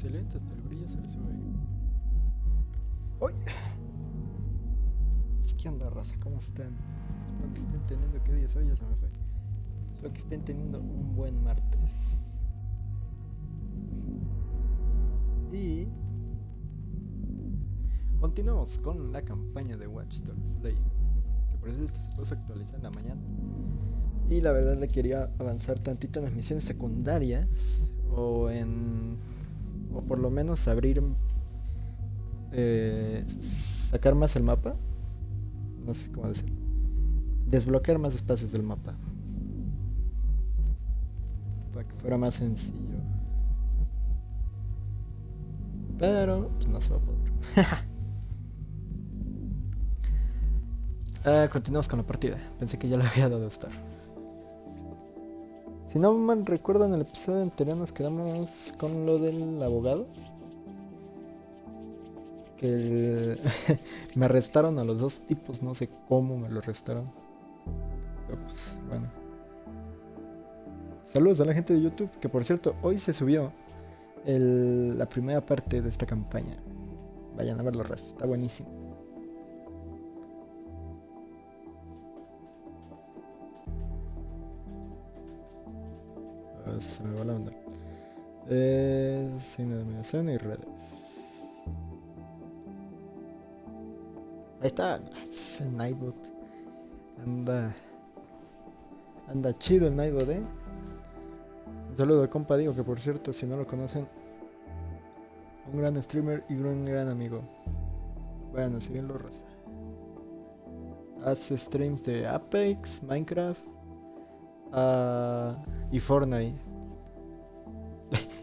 Excelente, hasta el brillo se le sube. ¡Uy! ¿Qué onda, raza? ¿Cómo están? Espero que estén teniendo... ¿Qué día es hoy? Ya se me fue. Espero que estén teniendo un buen martes. Y... continuamos con la campaña de Watch Dogs Legion, que por eso se puso a actualizar en la mañana. Y la verdad le quería avanzar tantito en las misiones secundarias. O por lo menos abrir... sacar más el mapa. No sé cómo decirlo. Desbloquear más espacios del mapa. Para que fuera más sencillo. Pero pues, no se va a poder. Continuamos con la partida. Pensé que ya le había dado a estar. Si no mal recuerdo, en el episodio anterior nos quedamos con lo del abogado. Que me arrestaron a los dos tipos, no sé cómo me lo arrestaron. Pero pues bueno. Saludos a la gente de YouTube, que por cierto, hoy se subió la primera parte de esta campaña. Vayan a verlo, raza, está buenísimo. Se me va la onda. Signo de mediación y redes. Ahí está. Ese Nightbot. Anda chido el Nightbot, Un saludo al compa Diego, que por cierto, si no lo conocen, un gran streamer y un gran amigo. Vayan a seguirlo, raza. Hace streams de Apex, Minecraft y Fortnite.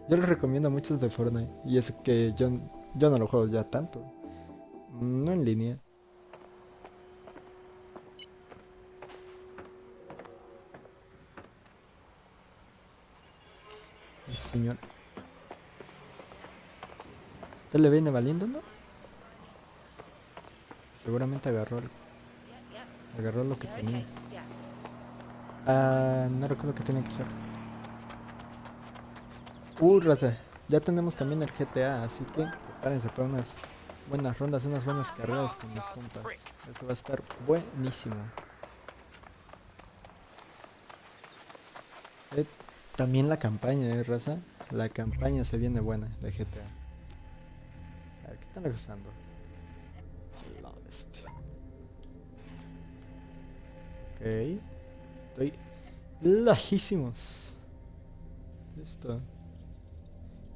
Yo les recomiendo muchos de Fortnite. Y es que yo no lo juego ya tanto. No en línea. Señor. ¿Usted le viene valiendo, no? Seguramente agarró lo que tenía. No recuerdo qué tenía que hacer. Raza, ya tenemos también el GTA, así que prepárense para unas buenas rondas, unas buenas carreras con los compas. Eso va a estar buenísimo. También la campaña, raza. La campaña se viene buena de GTA. A ver, ¿qué están usando? La bestia. Ok. Estoy lejísimos. Listo.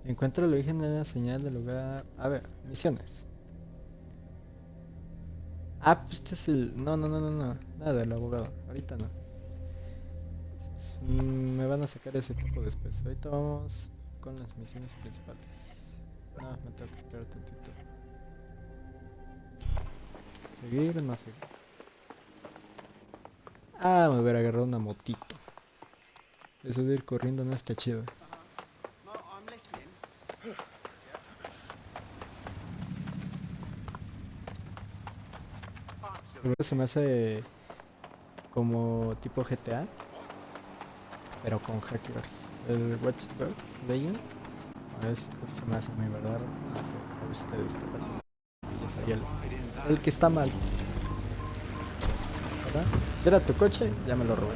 Encuentra el origen de la señal del lugar. A ver, misiones. Pues este es el... No. Nada del abogado. Ahorita no. Me van a sacar ese tipo después. Ahorita vamos con las misiones principales. No, me tengo que esperar tantito. Seguir o no seguir. Me hubiera agarrado una motito. Eso de ir corriendo no está chido. Se me hace como tipo GTA, pero con hackers. El Watch Dogs Legion se me hace muy verdad. No sé a ustedes qué pasa. Yo soy el que está mal. ¿Verdad? Si era tu coche, ya me lo robé.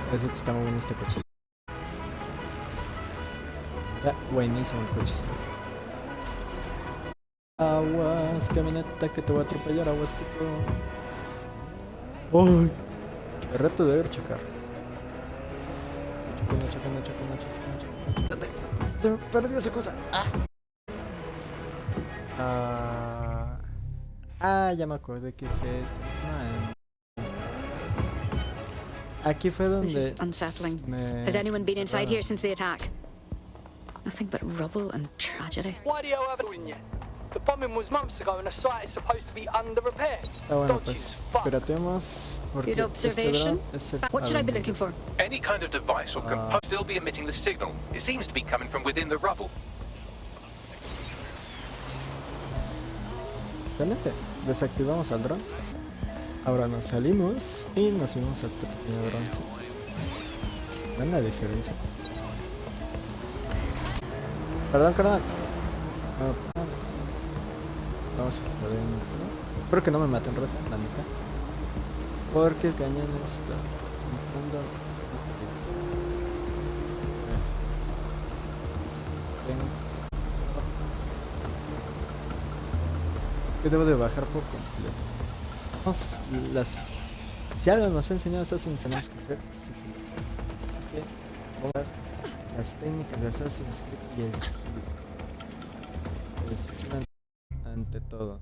Por eso te está moviendo este coche. Está buenísimo el coche. Aguas, camioneta, que te voy a atropellar, aguas, tipo. ¡Uy! El reto de ver chocar. Chocando. Se me perdió esa cosa. Ya me acordé que es esto. Aquí fue donde. This is unsettling. Has anyone been inside here since the attack? Nothing but rubble and tragedy. Why do you have it in you? The bombing was months ago and the site is supposed to be under repair. Bueno, pues tratemos porque Good observation. What should I be looking for? Any kind of device or component still be emitting the signal. It seems to be coming from within the rubble. Excelente. Desactivamos al dron. Ahora nos salimos y nos subimos a este pequeño dron. ¿Ven la diferencia? Perdón, carnal. No, vamos a estar adentro. Espero que no me maten, raza, la neta. Porque el cañón está entrando. Es que debo de bajar por completo. Vamos, si algo nos ha enseñado Assassin's, tenemos que hacer sigilosos. Así que vamos a ver las técnicas de Assassin's Creed y el sigilo. El sigilo ante todo.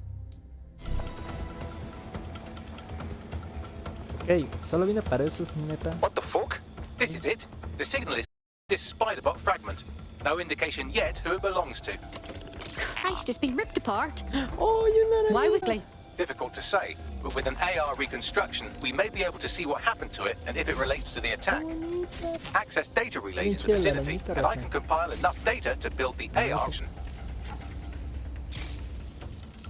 Ok, solo vine para eso, es neta. What the fuck? This is it. The signal is this spider-bot fragment. No indication yet who it belongs to. Christ, it's been ripped apart. Oh, you know. Why was Glenn? Difficult to say, but with an AR reconstruction, we may be able to see what happened to it and if it relates to the attack. Access data relays in the vicinity, and I can compile enough data to build the AR option.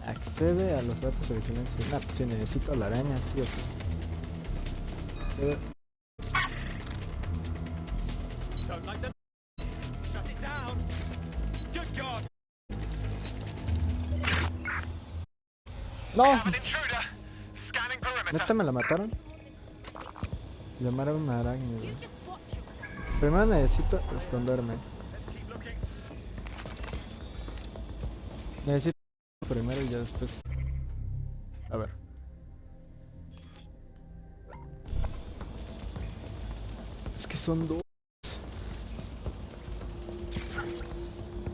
Accede a los datos de vigilancia. Nah, pues si necesito la araña, sí o sí. No, neta me la mataron. Llamar a una araña. Primero necesito esconderme. Necesito primero y ya después. A ver. Es que son dos.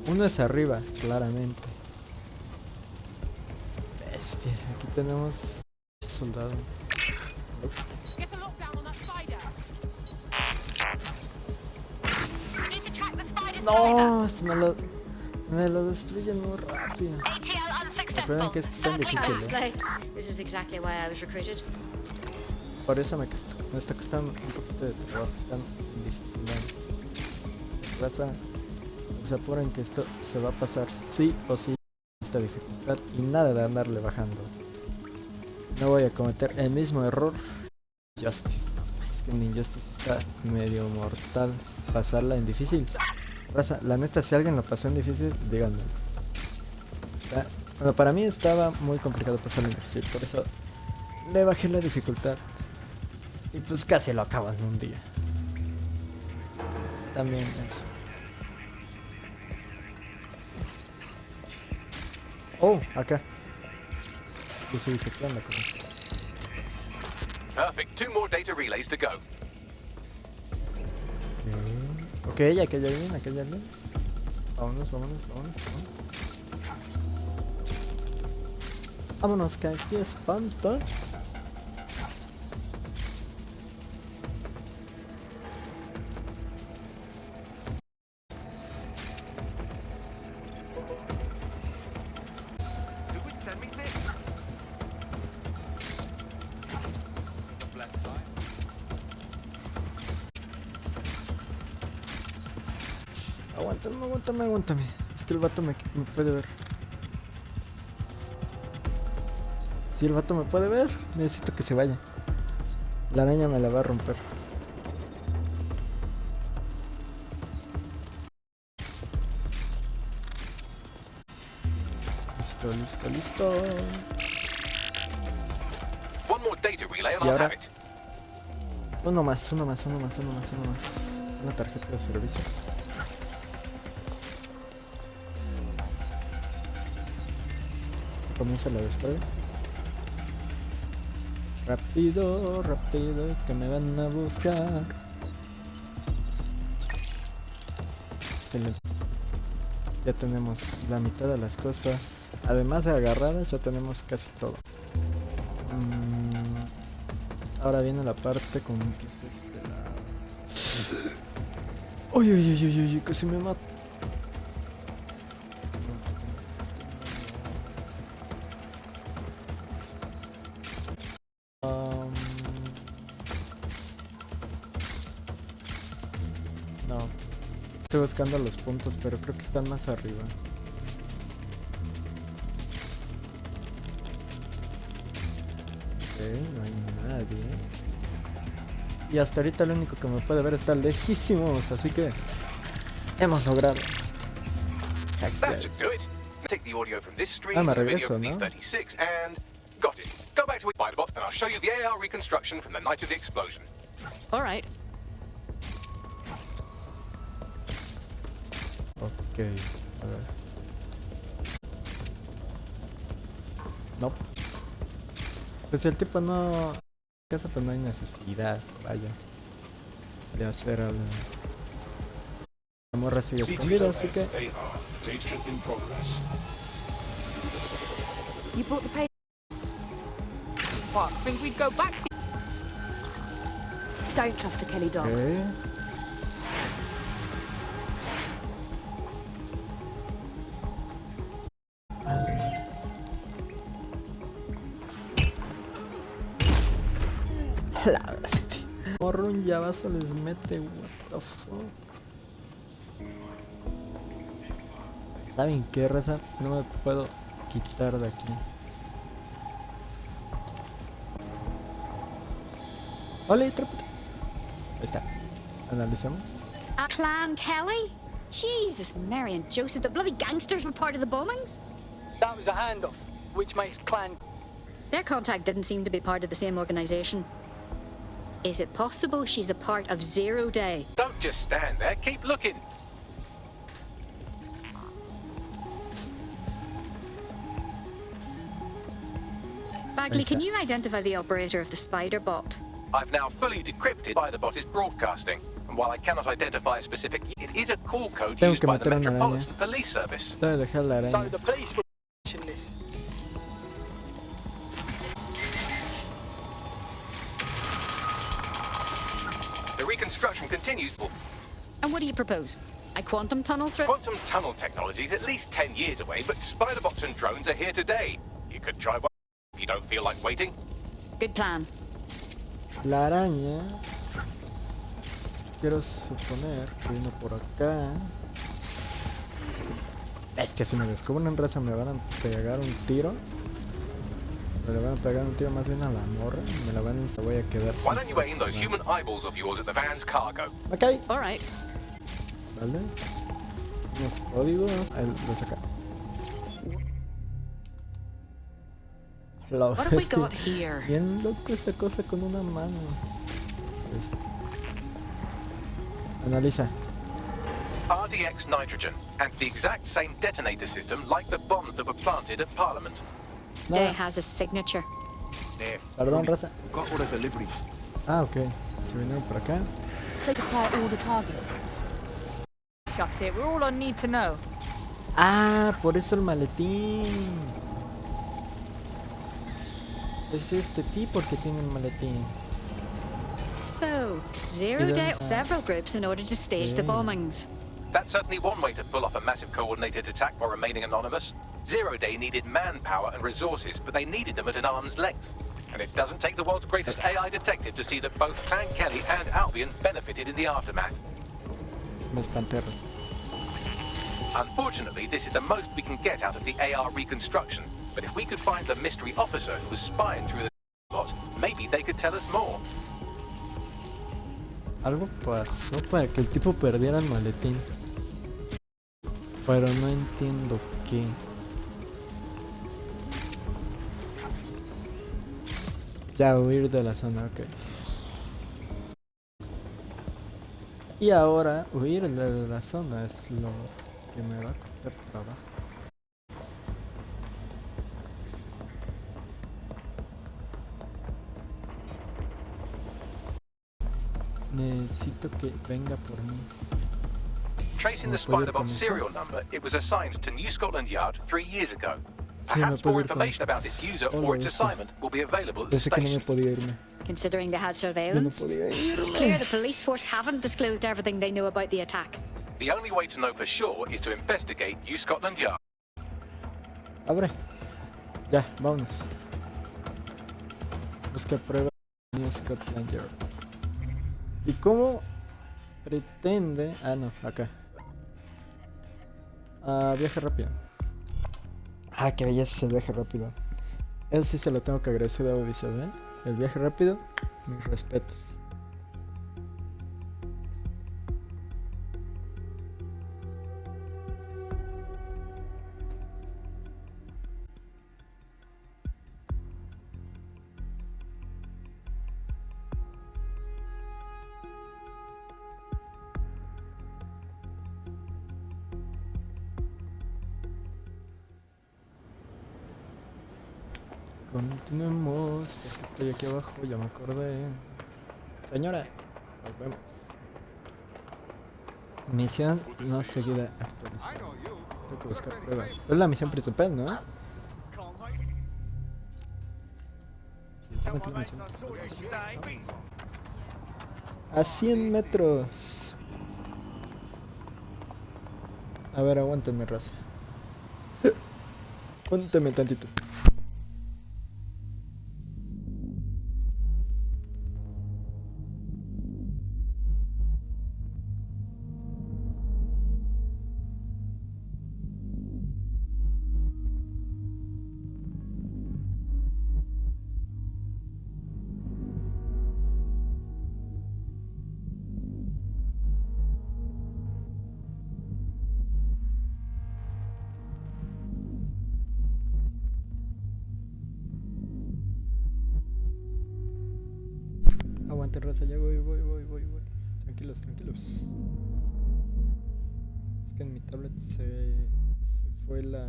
Uno es arriba, claramente. Bestia, aquí tenemos soldados. No, me lo destruyen muy rápido. Recuerden que esto es tan difícil, This is exactly why I was recruited. Por eso me está costando un poquito de trabajo, es tan difícil. Raza, se apuren que esto se va a pasar sí o sí esta dificultad y nada de andarle bajando. No voy a cometer el mismo error. Justice, es que en Injustice está medio mortal pasarla en difícil. Raza, la neta, si alguien lo pasó en difícil, díganme. Bueno, para mí estaba muy complicado pasarlo en difícil, por eso le bajé la dificultad. Y pues casi lo acaban en un día. También eso. Oh, acá. Yo sí dije, ¿qué onda con esto? Perfect. 2 more data relays to go. Ok, aquí hay alguien, aquí hay alguien. Vámonos. Vámonos, que aquí espanta. Aguántame. Es que el vato me puede ver. Si el vato me puede ver, necesito que se vaya. La araña me la va a romper. Listo. One more data relay and Y I'll ahora have it. uno más. Una tarjeta de servicio. Comienza la descarga. Rápido, que me van a buscar. Excelente. Ya tenemos la mitad de las cosas. Además de agarradas, ya tenemos casi todo. Ahora viene la parte con que es este lado. Uy, casi me mato. No, estoy buscando los puntos, pero creo que están más arriba. Ok, no hay nadie. Y hasta ahorita lo único que me puede ver está lejísimos, así que hemos logrado. That should do it. Take the audio from this stream, me the video regreso, from ¿no? B36, and got it. Go back to Spiderbot and I'll show you the AR reconstruction from the night of the explosion. All right. Ok, a ver. No. Pues si el tipo no... casa, pues no hay necesidad, vaya, de hacer algo. La morra sigue escondida, así que... You brought the paper. What? Think we'd go back? Don't trust the Kelly dog. Okay. La bestia. Morro un llavazo les mete, what the fuck. ¿Saben qué, raza? No me puedo quitar de aquí. Vale, trápate. Ahí está. Analicemos. A Clan Kelly? Jesus, Mary and Joseph, the bloody gangsters were part of the bombings? That was a handoff, which makes Clan... Their contact didn't seem to be part of the same organization. Is it possible she's a part of Zero Day? Don't just stand there, keep looking. Bagley, can you identify the operator of the spider bot? I've now fully decrypted Spiderbot is broadcasting, and while I cannot identify a specific, it is a call code Tengo used que by the meter una araña. Metropolitan Police Service. Debe dejar la So araña. the police were watching this. The reconstruction continues. And what do you propose? A quantum tunnel through? Quantum tunnel technology is at least 10 years away, but Spiderbots and drones are here today. You could try one if you don't feel like waiting. Good plan. La araña. Quiero suponer que vino por acá. Es que si me descubren, raza, me van a pegar un tiro. Me le van a pegar un tiro más bien a la morra. Y me la van a... Se voy a quedar sin Why don't you aim those personal. human eyeballs of yours at the van's cargo? Ok. All right. Vale. Unos códigos. Ahí los acá. La What have we bestia. got here? Bien loco esa cosa con una mano. Pues, analiza. RDX nitrogen, and the exact same detonator system like the bombs that were planted at Parliament. Day Nada. has a signature. Perdón, raza. Got all the delivery. Ah, ok. Se vinieron por acá. Take apart all the targets. Shut it. We're all I need to know. Ah, por eso el maletín. Es este tipo el que tiene el maletín. So, Zero Day several groups in order to stage the Yeah. bombings. That's certainly one way to pull off a massive coordinated attack while remaining anonymous. Zero Day needed manpower and resources, but they needed them at an arm's length. And it doesn't take the world's greatest AI detective to see that both Clan Kelly and Albion benefited in the aftermath. Me espanté. Unfortunately, this is the most we can get out of the AR reconstruction. But if we could find the mystery officer who was spying through the bot, maybe they could tell us more. Algo pasó para que el tipo perdiera el maletín. Pero no entiendo qué. Ya, huir de la zona, ok. Y ahora, huir de la zona es lo que me va a costar trabajo. Necesito que venga por mí. Tracing the ¿Me puedo ir Spiderbot con serial esto? number, it was assigned to New Scotland Yard 3 years ago. Sí, me Perhaps puedo more ir con information esto. about its user Hola, or its eso. assignment will be available at the Pensé que no me station. podía irme. Considering they had Yo no surveillance, podía it's clear irme. the police force haven't disclosed everything they know about the attack. The only way to know for sure is to investigate New Scotland Yard. Abre. Ya, vámonos. Busca prueba de New Scotland Yard. ¿Y cómo pretende? Ah, no, acá. Ah, viaje rápido. Ah, qué belleza ese viaje rápido. Eso sí se lo tengo que agradecer a Ubisoft, ¿eh? El viaje rápido, mis respetos. Continuemos, porque estoy aquí abajo, ya me acordé. Señora, nos vemos. Misión no seguida actualizada. Tengo que buscar pruebas. Es la misión principal, ¿no? Sí, tengo que la misión principal. A 100 metros. A ver, aguántenme, raza. Pónteme tantito. Aguante, raza, ya voy. Tranquilos. Es que en mi tablet se fue la...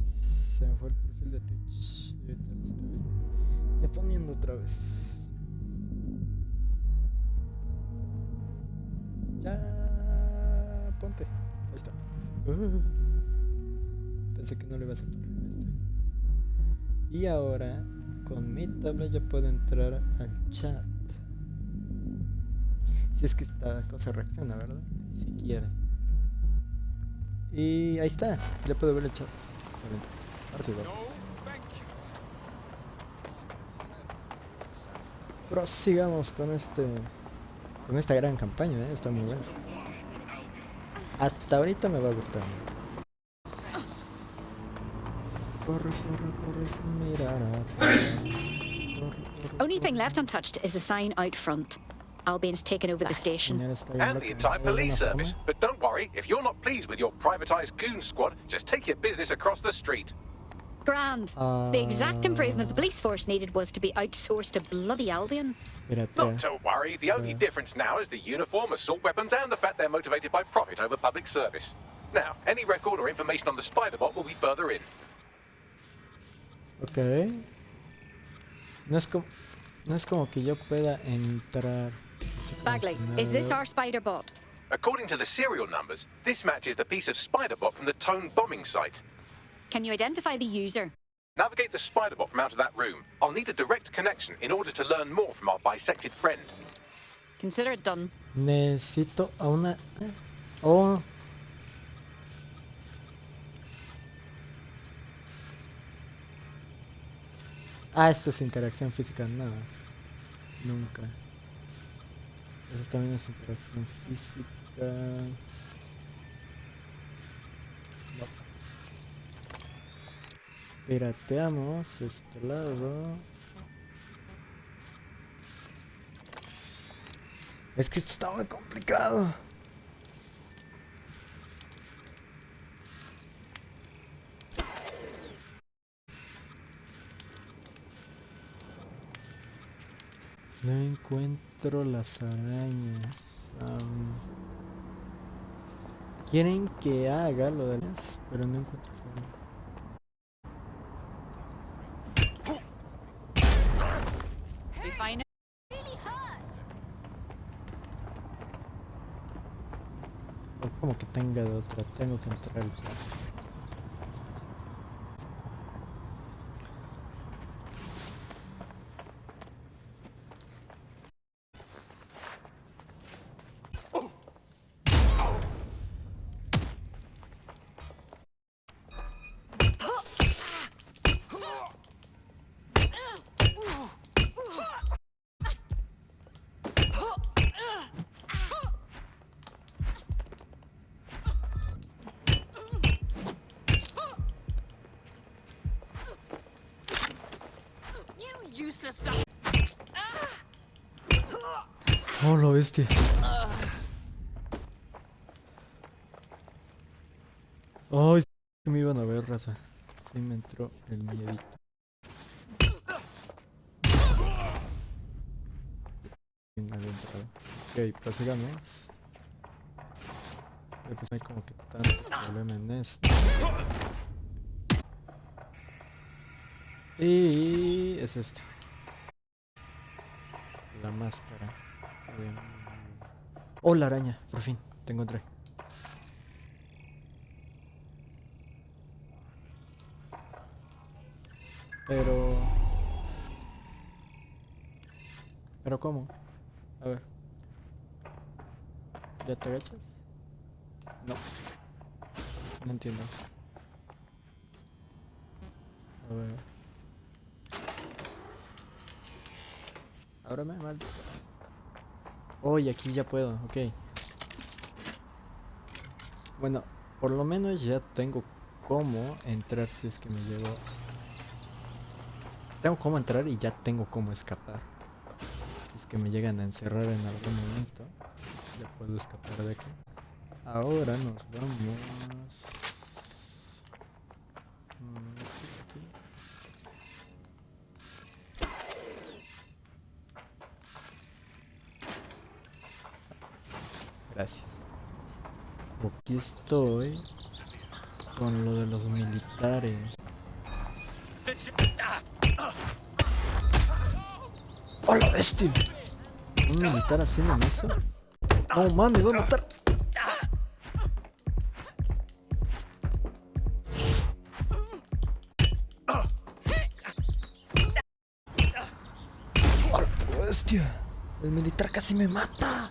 Se me fue el perfil de Twitch. Y ahorita lo estoy poniendo otra vez. Ya, ponte. Ahí está. Pensé que no le iba a saltar. Ahí está. Y ahora, con mi tablet ya puedo entrar al chat. Si es que esta cosa reacciona, ¿verdad? Si quiere. Y ahí está. Ya puedo ver el chat. Excelente. Ahora sí vamos. Prosigamos con esta gran campaña, ¿eh? Está muy buena. Hasta ahorita me va gustando. Corre, sin mirar atrás. Only thing left untouched is the sign out front. Albion's taken over the station. And the entire police service. But don't worry, if you're not pleased with your privatized goon squad, just take your business across the street. Grand. The exact improvement the police force needed was to be outsourced to bloody Albion. Not to worry, the only difference now is the uniform, assault weapons, and the fact they're motivated by profit over public service. Now, any record or information on the Spider-Bot will be further in. Ok. No es como que yo pueda entrar. Bagley, is this our Spider-Bot? According to the serial numbers, this matches the piece of Spider-Bot from the Tone bombing site. Can you identify the user? Navigate the Spider-Bot from out of that room. I'll need a direct connection in order to learn more from our bisected friend. Consider it done. Necesito a una... Oh. Esto es interacción física. No. Nunca. Eso también es interacción física. No. Pirateamos este lado. Es que esto está muy complicado. No encuentro las arañas. Quieren que haga lo de las, pero no encuentro cómo. O como que tenga de otra, tengo que entrar ya. Oh, lo bestia. Oh, que me iban a ver, raza. Sí me entró el miedito. Me había entrado. Ok, prosigamos. Pues no hay como que tanto problema en esto. Y es esto. La máscara. Oh, la araña, por fin, te encontré. Pero... ¿Pero cómo? A ver. ¿Ya te agachas? No. No entiendo. A ver. Ábrame, maldito. Oh, y aquí ya puedo, ok. Bueno, por lo menos ya tengo cómo entrar si es que me llego. Tengo cómo entrar y ya tengo cómo escapar. Si es que me llegan a encerrar en algún momento, ya puedo escapar de aquí. Ahora nos vamos. ¿Esto es qué? Gracias. Aquí estoy con lo de los militares. ¡Hola, bestia! ¿Un militar haciendo eso? ¡No, mami, me va a matar! ¡Hola, bestia! El militar casi me mata.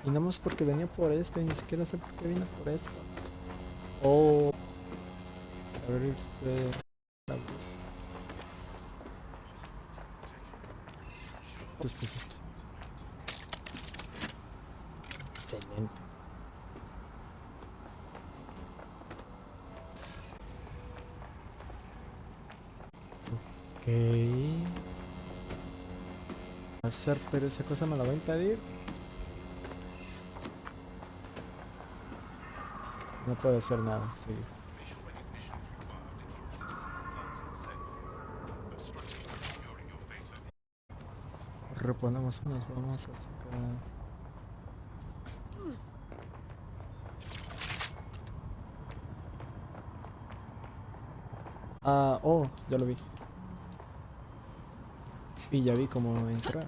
Y nada más porque venía por esto y ni siquiera sé por qué vino por esto. Oh, abrirse. Esto es esto. Excelente. Ok. Hacer, pero esa cosa me la va a impedir. No puedo hacer nada, sí. Reponemos, nos vamos hacia acá. Ah, oh, ya lo vi. Y ya vi cómo entrar.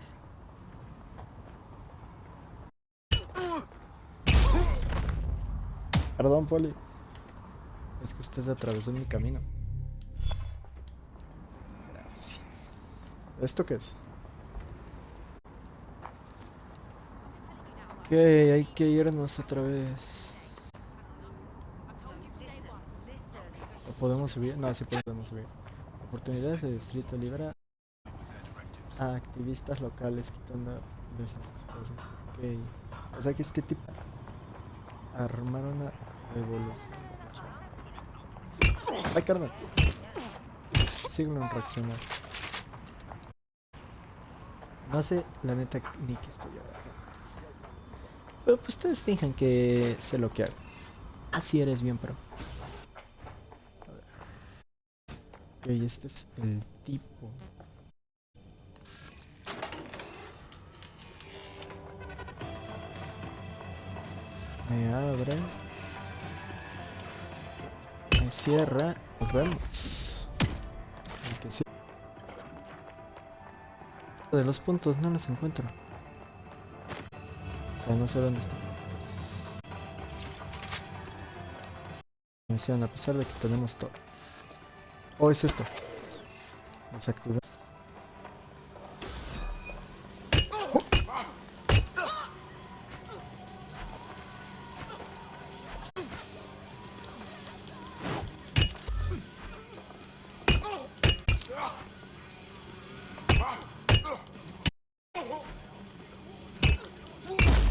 Perdón, Poli. Es que usted atravesó mi camino. Gracias. ¿Esto qué es? Ok, hay que irnos otra vez. ¿O podemos subir? No, sí podemos subir. Oportunidades de distrito libera a activistas locales quitando las esposas. Ok. O sea que este tipo armar una revolución. Ay, carnal. Siglo en reaccionar. No sé, la neta, ni que estoy agarrando. Pero pues ustedes fijan que sé lo que hago. Así eres bien pro. A ver. Ok, este es el tipo. Me abre. Me cierra. Nos vemos. El que sí. De los puntos no los encuentro. O sea, no sé dónde están. Misión, a pesar de que tenemos todo. Oh, es esto. Desactivar.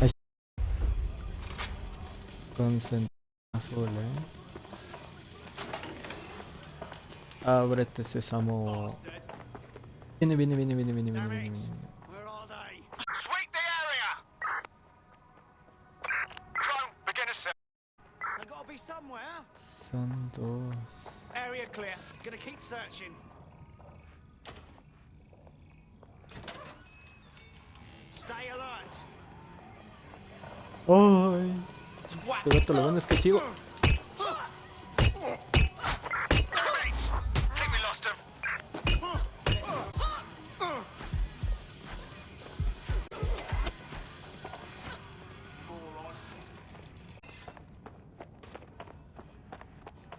Ahí está. Concentra full, Ábrete, sésamo. Viene, viene, viene, viene, viene, viene, viene. Sweep the area! Drone, begin ascent. I gotta be somewhere. Son dos. Area clear. Gonna keep searching. Stay alert. ¡Ay! Este gato lo bueno es que sigo. Think we lost him.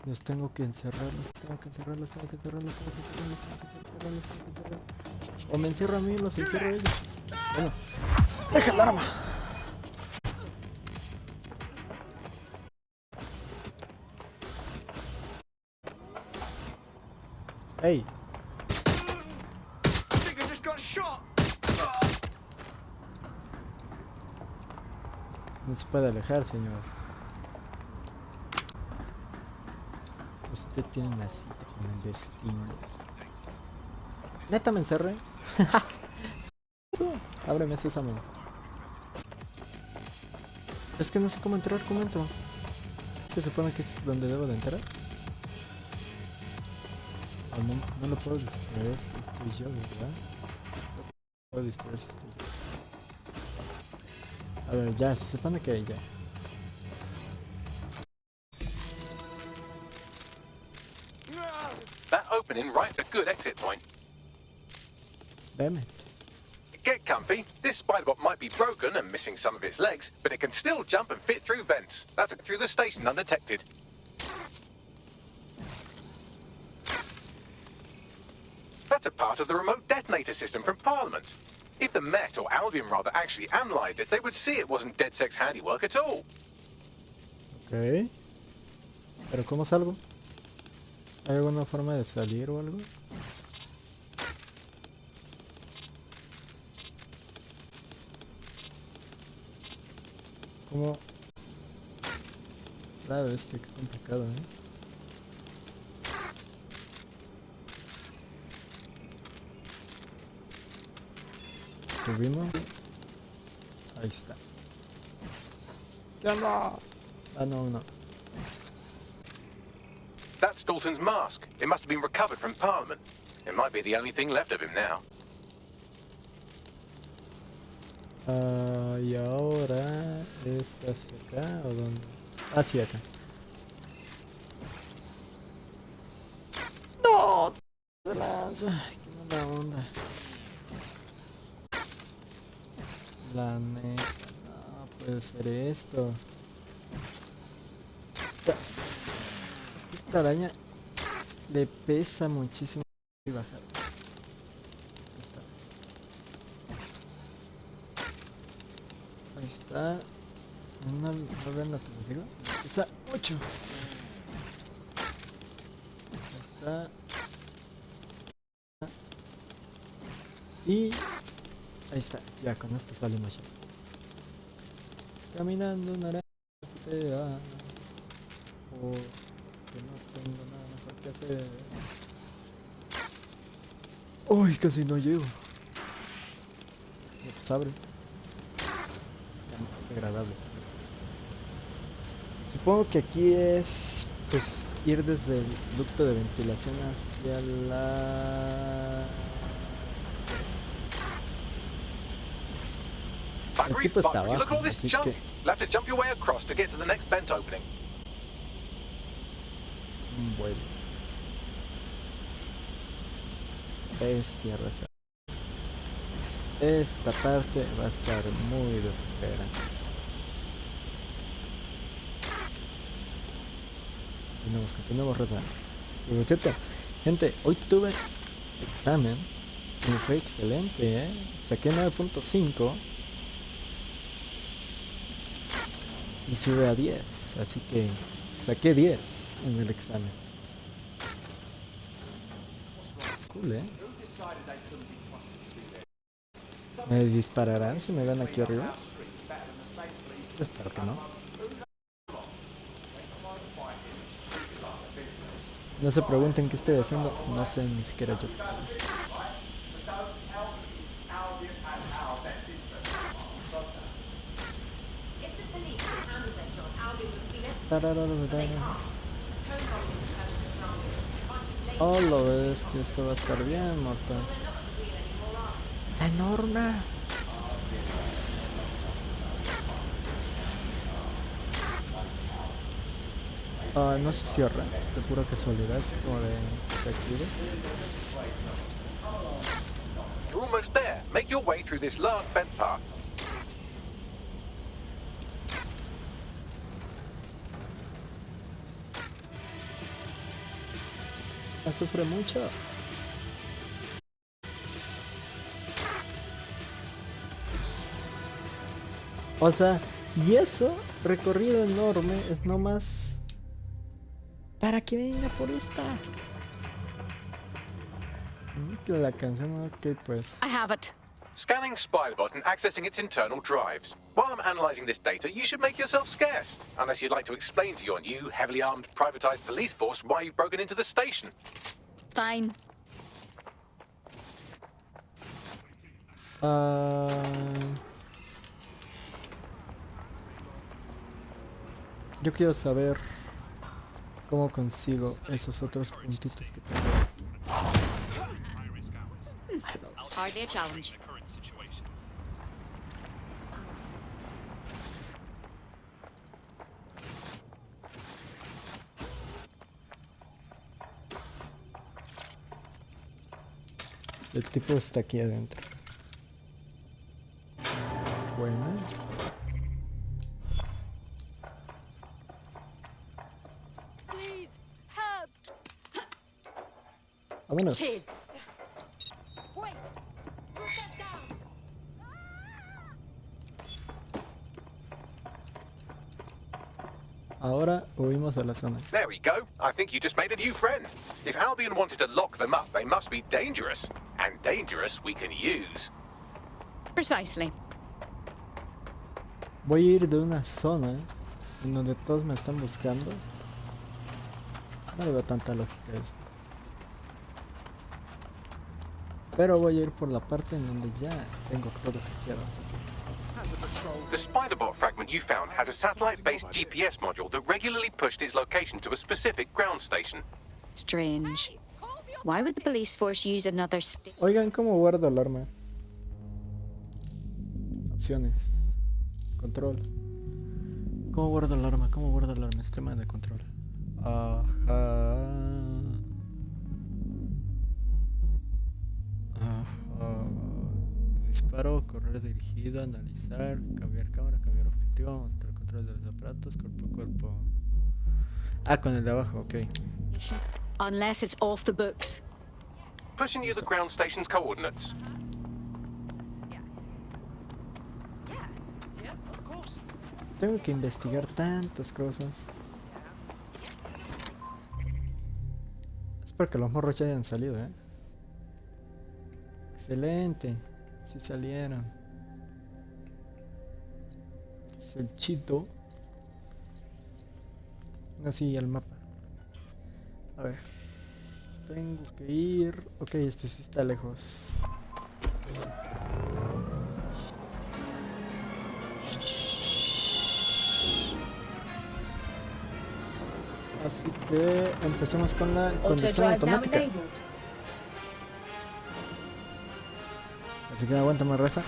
Los tengo que encerrarlos, tengo que encerrarlos, tengo que encerrarlos, tengo que encerrarlos, tengo que encerrarlos, tengo que encerrarlos. O me encierro a mí, los encierro a ellos. Bueno, deja el arma. Hey, I think I just got shot. no se puede alejar, señor. Usted tiene una cita con el destino. ¿Neta me encerré? Ábreme, sésamo. Es que no sé cómo entrar, ¿cómo entro? ¿Se supone que es donde debo de entrar? O no, no lo puedo distraer si estoy yo, ¿verdad? No puedo distraer si estoy yo. A ver, ya, se supone que ya. That opening right a good exit point. Damn it. Get comfy. This spider-bot might be broken and missing some of its legs, but it can still jump and fit through vents. That's through the station undetected. That's a part of the remote detonator system from Parliament. If the Met, or Albion rather, actually analysed it, they would see it wasn't DedSec's handiwork at all. Ok. ¿Pero cómo salgo? ¿Hay alguna forma de salir o algo? ¿Cómo? La bestia, qué complicado, ¿eh? Subimos. Ahí está. ¡Ya no! Ah, no, no. That's Dalton's mask. It must have been recovered from Parliament. It might be the only thing left of him now. Ah, y ahora es hacia acá o dónde? Hacia acá. ¡No! Se lanza. Qué mala onda. La neta, no puede ser esto. Esta araña le pesa muchísimo y bajar. Ahí está. No, no ven lo que les digo. Pesa mucho. Ahí está. Y ahí está. Ya con esto salimos ya. Caminando una araña fea. Que no tengo nada mejor que hacer. Uy, casi no llego. Pues abre. Qué agradable. Supongo que aquí es pues ir desde el ducto de ventilación hacia la... El tipo está abajo, Look at all this así junk. que... You'll have to jump your way across to get to the next vent opening. Bueno. Bestia raza. Esta parte va a estar muy desesperante. Continuamos raza. Y por cierto, gente, hoy tuve examen y me fue excelente, Saqué 9.5 y sube a 10, así que saqué 10 en el examen. Cool, ¿Me dispararán si me ven aquí arriba? Espero que no. No se pregunten qué estoy haciendo, no sé ni siquiera yo qué estoy haciendo. Oh, lo ves, que eso va a estar bien, mortal. ¡Enorme! No se cierra, de pura casualidad, es como de se active. You're almost there. Make your way through this last vent path. Sufre mucho. O sea, y eso, recorrido enorme, es nomás para que venga por esta. Que la canción, ok, pues. I have it. Scanning Spybot and accessing its internal drives. While I'm analysing this data, you should make yourself scarce. Unless you'd like to explain to your new, heavily armed, privatised police force why you've broken into the station. Fine. Yo quiero saber cómo consigo esos otros puntitos que tengo. Hardly a challenge. El tipo está aquí adentro. Bueno. Please, help. Vámonos. Cheers. Wait. Put that down. Ahora huimos a la zona. There we go. I think you just made a new friend. If Albion wanted to lock them up, they must be dangerous. And dangerous we can use. Precisely. Voy a ir de una zona en donde todos me están buscando. No le veo tanta lógica a eso. Pero voy a ir por la parte en donde ya tengo todo lo que quiero. The Spiderbot fragment you found has a satellite-based GPS module that regularly pushed its location to a specific ground station. Strange. Why would the police force use another Oigan, ¿cómo guardo el arma? Opciones. Control. ¿Cómo guardo el arma? ¿Cómo guardo el arma? Sistema de control. Ajá. Ajá. Disparo, correr dirigido, analizar, cambiar cámara, cambiar objetivo, mostrar control de los aparatos, cuerpo a cuerpo. Ah, con el de abajo, ok. Unless it's off the books. Pushing you the ground station's coordinates. Tengo que investigar tantas cosas. Espero que los morros ya hayan salido, ¿eh? Excelente. Sí salieron. Es el chito. Así al mapa. A ver. Tengo que ir. Ok, este sí está lejos. Así que empecemos con la conducción automática. Así que aguanta más raza.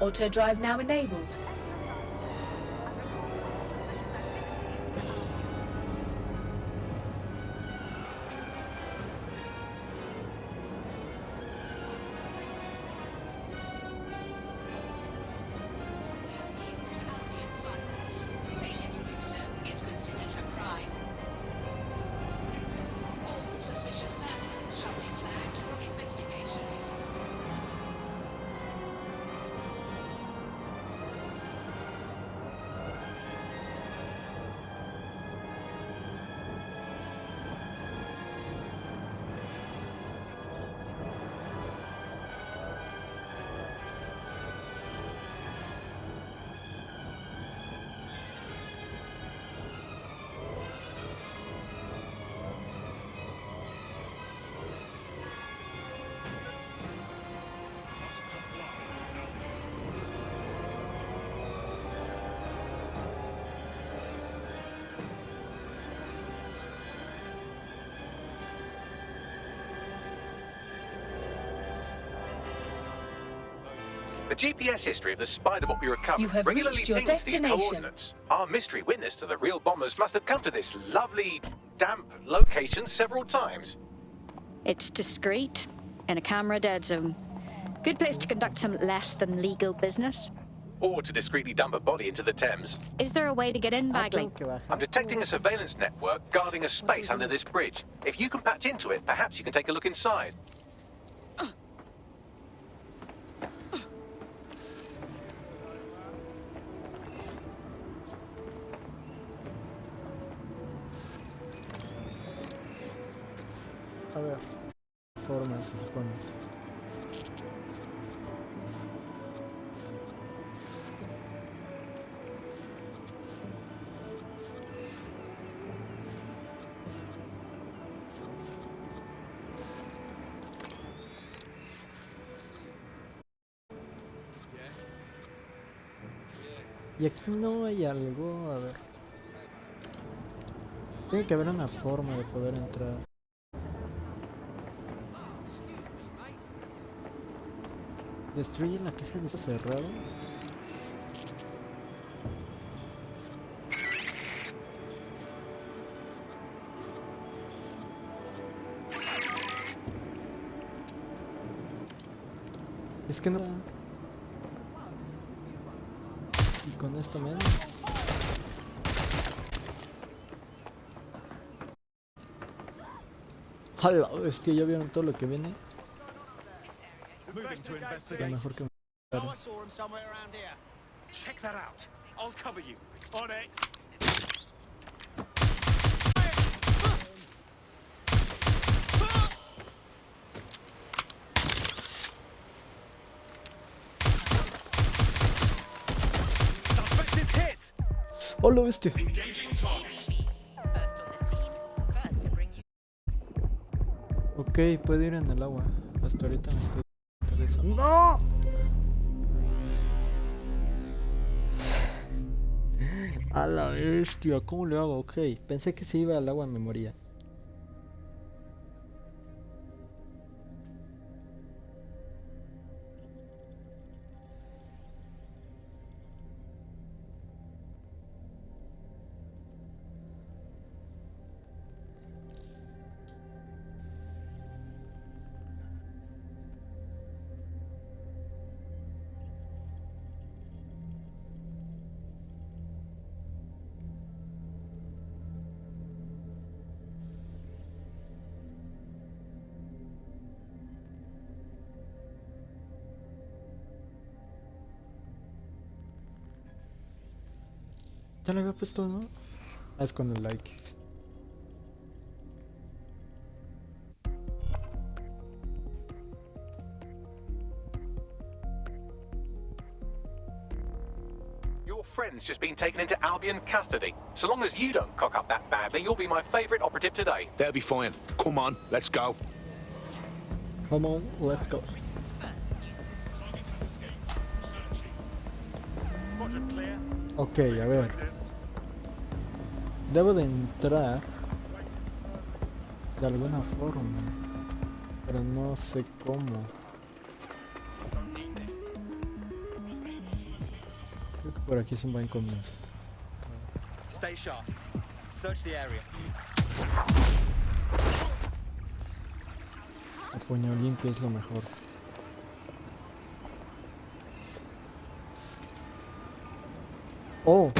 Auto drive now enabled. The GPS history of the spider bot we recovered You have regularly reached your pings these destination. coordinates. Our mystery witness to the real bombers must have come to this lovely, damp location several times. It's discreet, in a camera dead zone. Good place to conduct some less than legal business. Or to discreetly dump a body into the Thames. Is there a way to get in, Ah, Bagley? tengo que bajar. I'm detecting a surveillance network guarding a space under this bridge. If you can patch into it, perhaps you can take a look inside. A ver. Forma, se supone. Y aquí no hay algo, a ver. Tiene que haber una forma de poder entrar. Destruye la caja de cerrado. Es que no. Y con esto menos. ¡Hala! Hostia, ¿ya vieron todo lo que viene? Moving to Lo investigate. mejor que me Oh, I saw him somewhere around here. Check that out. I'll cover you. On it. Suspect is hit. ¡Hola, bestia! Ok, puedo ir en el agua. Hasta ahorita me estoy interesando. ¡No! A la bestia, ¿cómo le hago? Ok, pensé que si iba al agua me moría. Ya le había puesto, ¿no? Ah, es con el like. Your friend's just been taken into Albion custody. So long as you don't cock up that badly, you'll be my favourite operative today. They'll be fine. Come on, let's go. Come on, let's go. Roger, clear. Ok, a ver. Debo de entrar de alguna forma, pero no sé cómo. Creo que por aquí es un buen comienzo. Stay sharp. Search the area. A puño limpio es lo mejor. ¡Oh!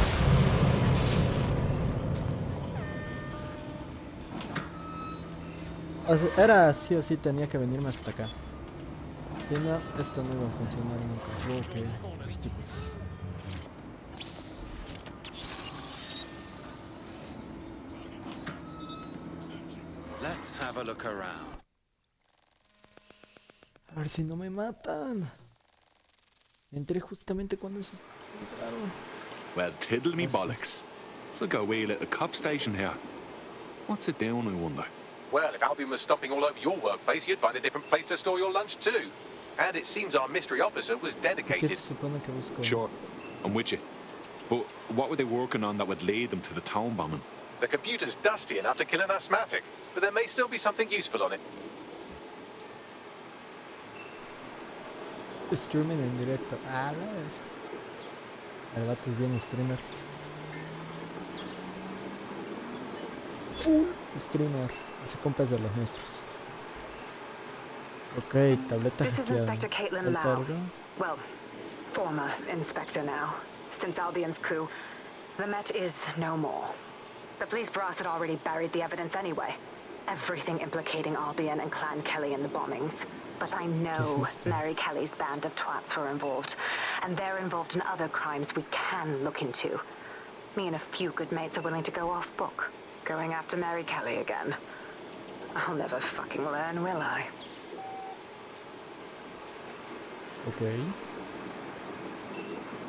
O sea, era sí o sí, tenía que venirme hasta acá. Si no, esto no iba a funcionar nunca. Ok, esos tipos. Let's have a look around. A ver si no me matan. Entré justamente cuando esos entraron. Well, tiddle me Yes. bollocks. It's like a wee little cop station here. What's it doing, I wonder? Well, if Albion was stomping all over your workplace, you'd find a different place to store your lunch too. And it seems our mystery officer was ¿Qué dedicated. se supone que busco? Sure, I'm with you. But what were they working on that would lead them to the town bombing? The computer's dusty enough to kill an asthmatic, but there may still be something useful on it. Streaming en directo. Ah, ves. El vato es bien streamer. Full streamer. Ese compa es de los nuestros. Ok, tableta This is hackeada. Inspector Caitlin ¿Falta Lau. algo? Well, former inspector now. Since Albion's coup, the Met is no more. The police brass had already buried the evidence anyway. Everything implicating Albion and Clan Kelly in the bombings. But I know Mary Kelly's band of twats were involved. And they're involved in other crimes we can look into. Me and a few good mates are willing to go off book. Going after Mary Kelly again. I'll never fucking learn, will I? Ok.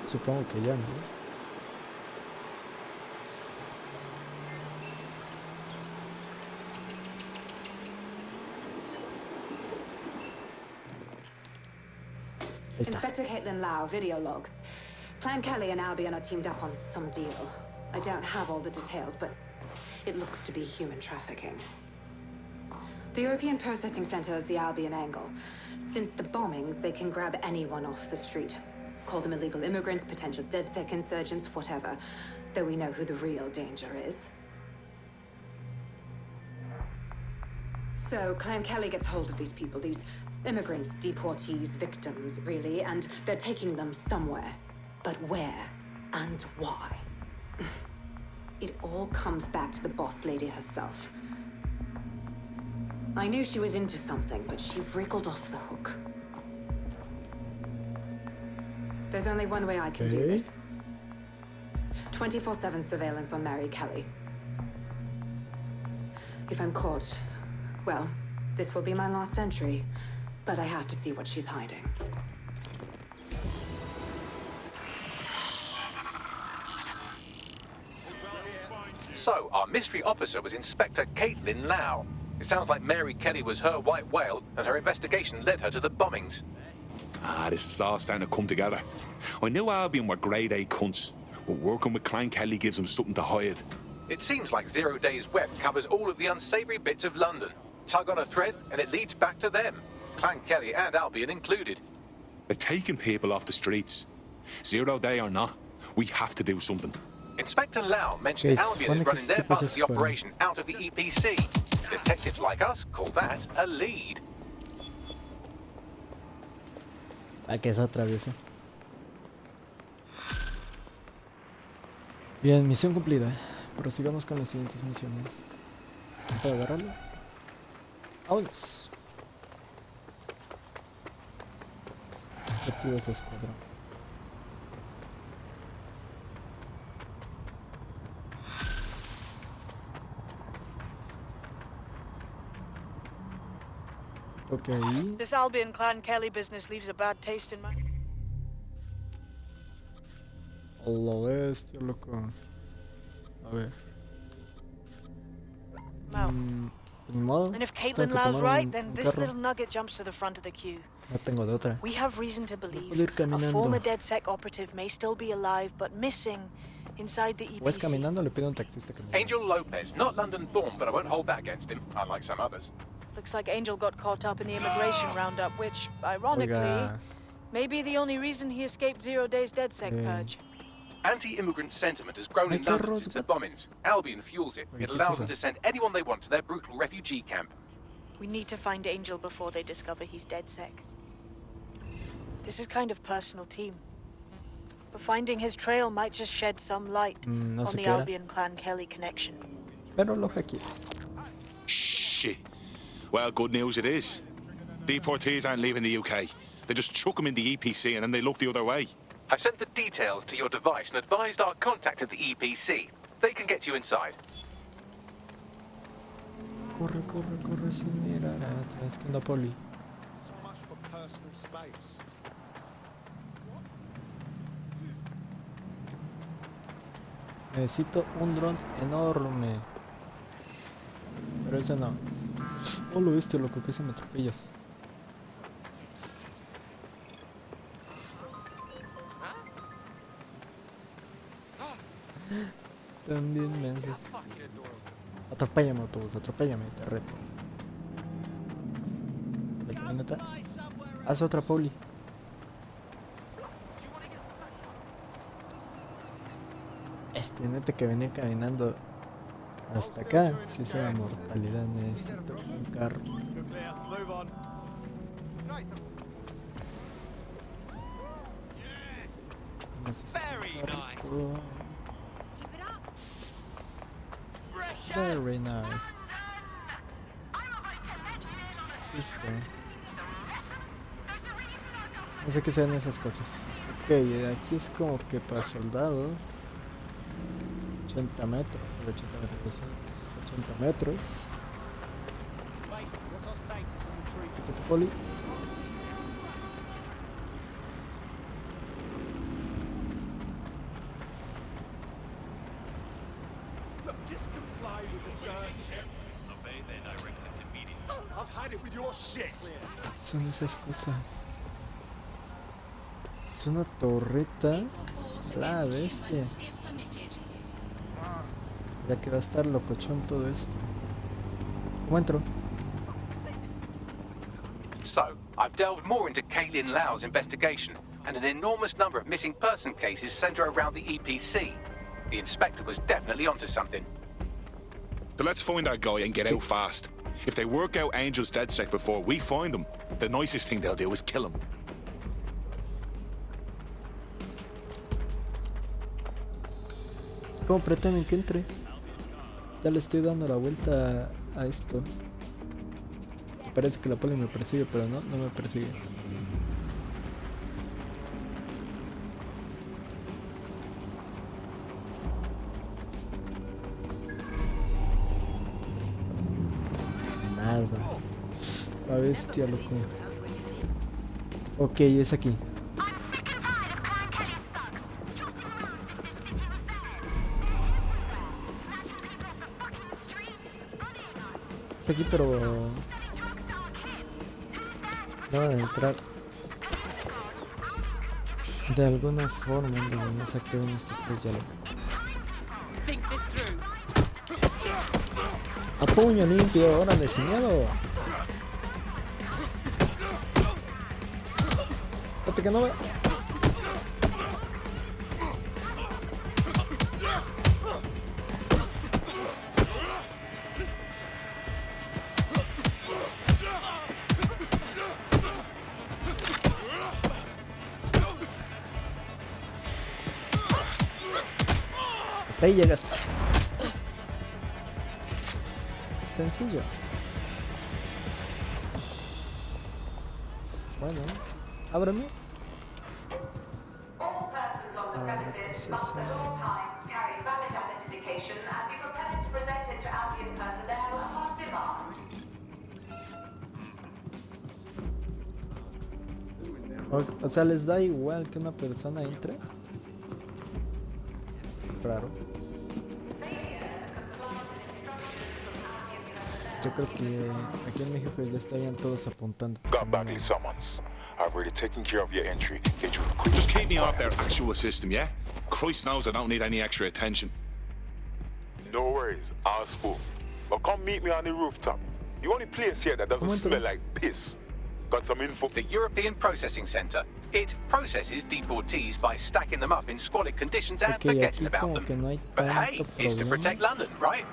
Supongo que ya, ¿no? Inspector Caitlin Lau, video log. Clan Kelly and Albion are teamed up on some deal. I don't have all the details, but it looks to be human trafficking. The European Processing Center is the Albion angle. Since the bombings, they can grab anyone off the street. Call them illegal immigrants, potential DedSec insurgents, whatever. Though we know who the real danger is. So, Clan Kelly gets hold of these people, these immigrants, deportees, victims, really, and they're taking them somewhere. But where and why? It all comes back to the boss lady herself. I knew she was into something, but she wriggled off the hook. There's only one way I can do this. 24/7 surveillance on Mary Kelly. If I'm caught, well, this will be my last entry. But I have to see what she's hiding. So, our mystery officer was Inspector Caitlin Lau. It sounds like Mary Kelly was her white whale, and her investigation led her to the bombings. Ah, this is all starting to come together. I knew Albion were grade A cunts, but working with Clan Kelly gives them something to hide. It seems like 0 Day's web covers all of the unsavory bits of London. Tug on a thread, and it leads back to them. Clan Kelly and Albion included. They're taking people off the streets. 0 Day or not, we have to do something. Inspector Lau mentioned Okay, Albion is supone que running este their tipo part ya of se the fue. operation out of the EPC. Detectives like us call that a lead. Ah, que se atraviesa. Bien, misión cumplida. Prosigamos con las siguientes misiones. ¿Puedo agarrarlo? ¡Vámonos! Objetivos de escuadrón. Ok. This Albion Clan Kelly business leaves a bad taste in my... A la bestia, loco. A ver. Wow. Ni modo. And if Tengo Caitlin que Lau's tomar right, un then this carro. little nugget jumps to the front of the queue. No tengo de otra. We have reason to puedo believe ir a caminando. former DedSec operative may still be alive, but missing inside the O es EPC. caminando, le pido a un taxista que me lleve. Angel Lopez, not London born, but I won't hold that against him, unlike some others. Looks like Angel got caught up in the immigration roundup, which, ironically, Oiga. may be the only reason he escaped 0 Day's DedSec purge. Anti-immigrant sentiment has grown in London since the bombings. Albion fuels it. It allows them to send anyone they want to their brutal refugee camp. We need to find Angel before they discover he's DedSec. This is kind of personal team. But finding his trail might just shed some light No on se the queda. Albion Clan Kelly connection. Pero lo hackeé. Shit. Well, good news it is. Deportees aren't leaving the UK. They just chuck them in the EPC and then they look the other way. I've sent the details to your device and advised our contact at the EPC. They can get you inside. Corre, corre, corre sin mirar atrás. ¿Qué onda, Poli? So much for personal space. Necesito un dron enorme. Pero ese no. Oh, lo viste, loco, que se me atropellas. También me haces. Atropéllame, autobús, atropéllame, te reto. La camioneta. Haz otra, Poli. neta que venía caminando hasta acá. Si es una mortalidad, necesito un carro. Very nice. Listo. No sé qué sean esas cosas. Ok, aquí es como que para soldados. 80 metros, 80 metros, 280 metros. Quítate, poli. Just comply with the search. Obey their directives immediately. I've had it with your shit. Son esas cosas. Es una torreta. La bestia. Ya que va a estar locochón todo esto. ¿Cómo entro? So, I've delved more into Caitlin Lau's investigation, and an enormous number of missing person cases center around the EPC. The inspector was definitely onto something. So let's find that guy and get out fast. If they work out Angel's DedSec before we find them, the nicest thing they'll do is kill him. ¿Cómo pretenden que entre? Ya le estoy dando la vuelta a esto. Parece que la poli me persigue, pero no me persigue. Nada. La bestia, loco. Ok, es aquí. Es aquí, pero no van a entrar de alguna forma en donde no se activen estos tres a puño limpio, órale, sin miedo. Espérate que no ve. Hasta ahí llegaste. Sencillo. Bueno, ábreme. All persons on the premises must at all times carry valid identification and be prepared to present it to Albion personnel upon demand. O sea, les da igual que una persona entre. Raro. Yo creo que aquí en México ya estarían todos apuntando. Got back these summons. I've already taken care of your entry. Get you Just keep me off their actual system, yeah? Christ knows I don't need any extra attention. No worries, I'll spook. But come meet me on the rooftop. The only place here that doesn't smell like piss. Got some info? The European Processing Center. It processes deportees by stacking them up in squalid conditions and forgetting about them. No but hey, it's to protect London, right?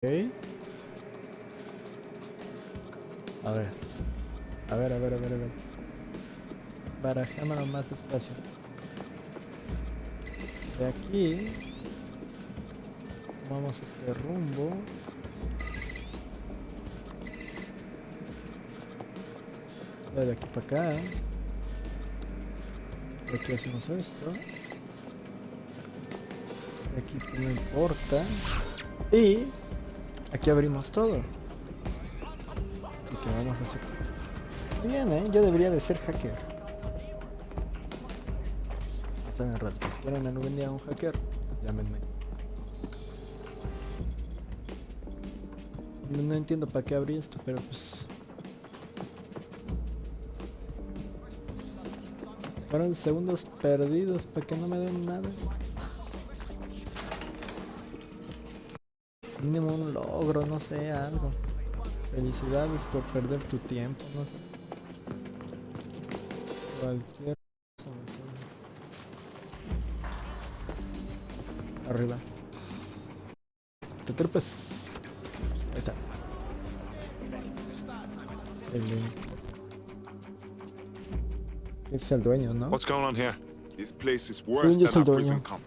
Okay. A ver. Barajémoslo más despacio. De aquí tomamos este rumbo. De aquí para acá. De aquí hacemos esto. De aquí no importa. Y aquí abrimos todo. Y que vamos a hacer. Muy bien, yo debería de ser hacker. Saben, raza, si quieren algún día un hacker, llámenme. No entiendo para qué abrí esto, pero pues Fueron segundos perdidos para que no me den nada. Mínimo un logro, no sé, algo. Felicidades por perder tu tiempo, no sé. Cualquier cosa me sirve. Arriba. Te trepes. Ahí está. Excelente. Es el dueño, ¿no? What's going on here? This place is worse Sí, es el than a dueño. prison camp.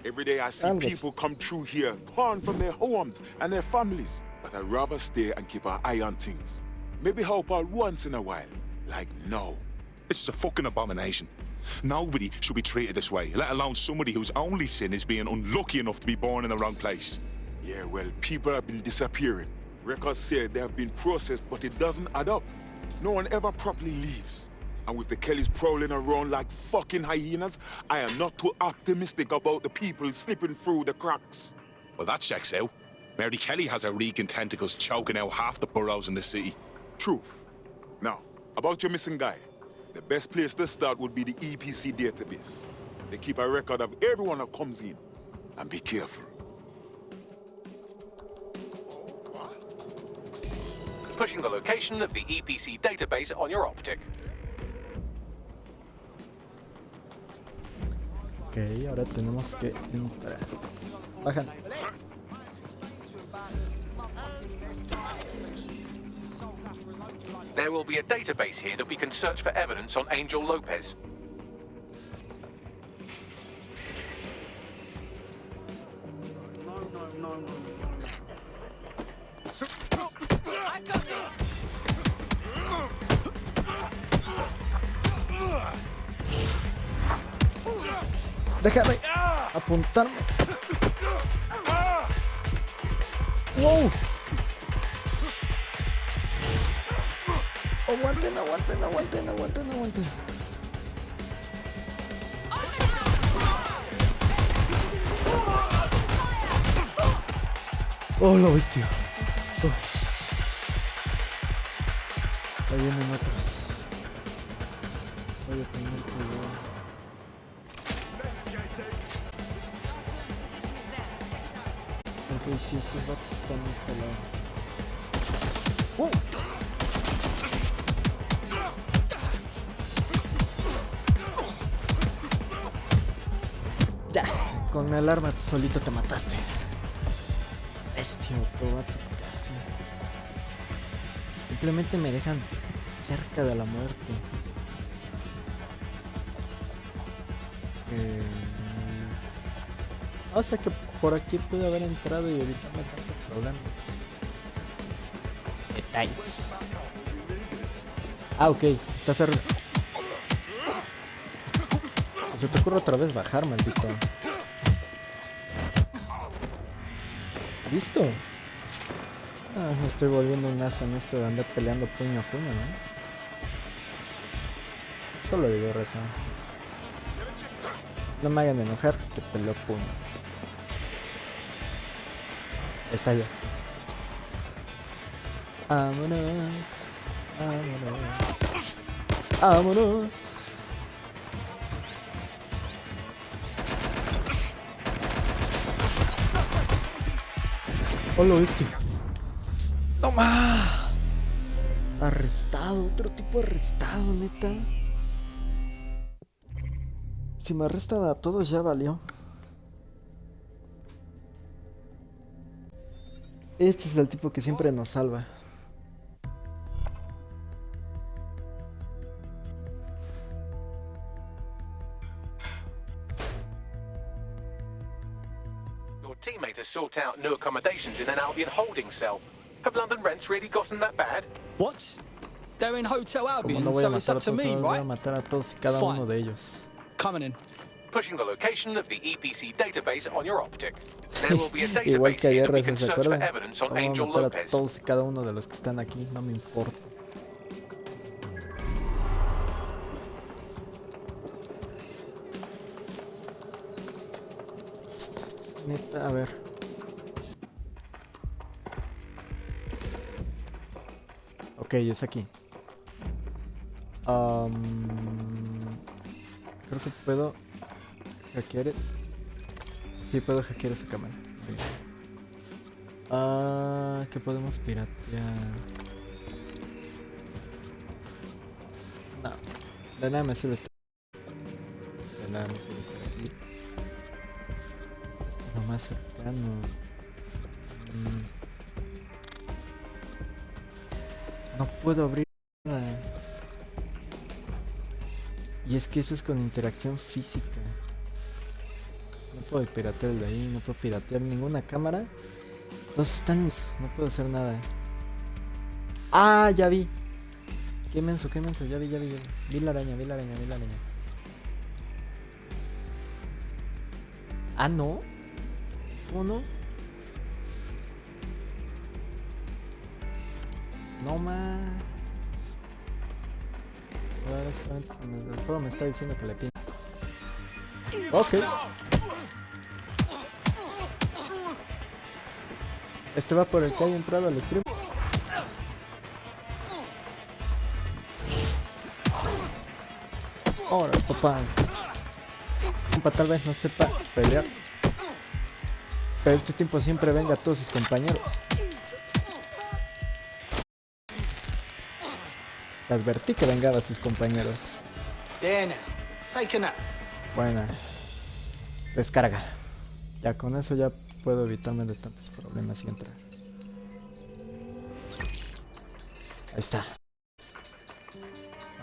Every day I see Algo así. people come through here, torn from their homes and their families. But I'd rather stay and keep an eye on things. Maybe help out once in a while. Like now. This is a fucking abomination. Nobody should be treated this way, let alone somebody whose only sin is being unlucky enough to be born in the wrong place. Yeah, well, people have been disappearing. Records say they have been processed, but it doesn't add up. No one ever properly leaves. And with the Kellys prowling around like fucking hyenas, I am not too optimistic about the people slipping through the cracks. Well, that checks out. Mary Kelly has her reeking tentacles choking out half the boroughs in the city. Truth. Now, about your missing guy. The best place to start would be the EPC database. They keep a record of everyone that comes in. And be careful. Pushing the location of the EPC database on your optic. Ok, ahora tenemos que entrar. Bajan. There will be a database here that we can search for evidence on Angel Lopez. Deja de apuntarme. Wow. Aguanten, aguanten, aguanten, aguanten, aguanten. Oh, lo bestia. Oh. Ahí vienen otros. Voy a tener cuidado. Ok, sí, estos vatos están instalados. Ya, con el arma solito te mataste. Bestia, probato casi. Simplemente me dejan cerca de la muerte. O sea que por aquí pude haber entrado y evitarme tanto problema. Detalles. Ah, ok, estás arriba. Se te ocurre otra vez bajar, maldito. ¿Listo? Ah, me estoy volviendo un asa en esto de andar peleando puño a puño, ¿no? Solo digo razón. No me hagan enojar que peleo puño. Está ya. Vámonos. Vámonos. Vámonos. Oh, lo viste. ¡Toma! Arrestado, otro tipo arrestado, neta. Si me arrestan a todos ya valió. Este es el tipo que siempre nos salva. Your teammate has sought out new accommodations in an Albion holding cell. Have London rents really gotten that bad? What? They're in Hotel Como Albion, no voy a so it's matar a up to todos, me, voy a right? matar a todos y cada Fine. uno de ellos. Coming in. Pushing the location of the EPC database on your optic. There will be a Igual database que here ayer, that we can ¿se search for acuerdan? evidence on Vamos a Angel matar a Lopez. todos y cada uno de los que están aquí, no me importa. Neta, a ver. Ok, es aquí. creo que puedo hackear. Sí, puedo hackear esa cámara. ¿Qué podemos piratear? No, de nada me sirve estar. De nada me sirve estar aquí. Esto es lo más cercano. No puedo abrir nada. Y es que eso es con interacción física. No puedo piratear el de ahí, no puedo piratear ninguna cámara. Todos están... No puedo hacer nada. ¡Ah! Ya vi. Qué menso, ya vi. Vi la araña. Ah, no. ¿Cómo no? No más. El juego me está diciendo que le pinche. Ok. Este va por el que haya entrado al stream. Ahora, papá. Compa tal vez no sepa pelear, pero este tiempo siempre venga a todos sus compañeros. Te advertí que vengaba a sus compañeros. Buena. Descarga. Ya con eso ya puedo evitarme de tantos problemas y entrar. Ahí está.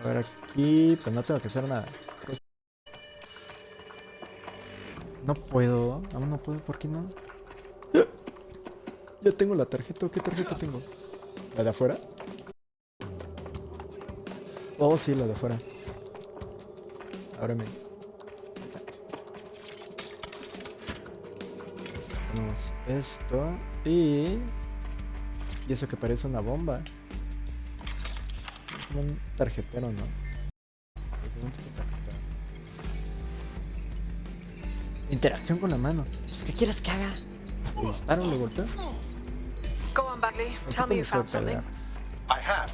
A ver aquí, pues no tengo que hacer nada. No puedo, aún no puedo, ¿por qué no? Ya tengo la tarjeta, ¿qué tarjeta tengo? ¿La de afuera? Oh, sí, la de afuera. Ábreme. Ponemos esto y eso que parece una bomba. Es como un tarjetero, ¿no? Interacción con la mano. Pues, ¿qué quieres que haga? ¿Le disparo, le golpeo? Go on, Bagley. Tell me you found something. I have.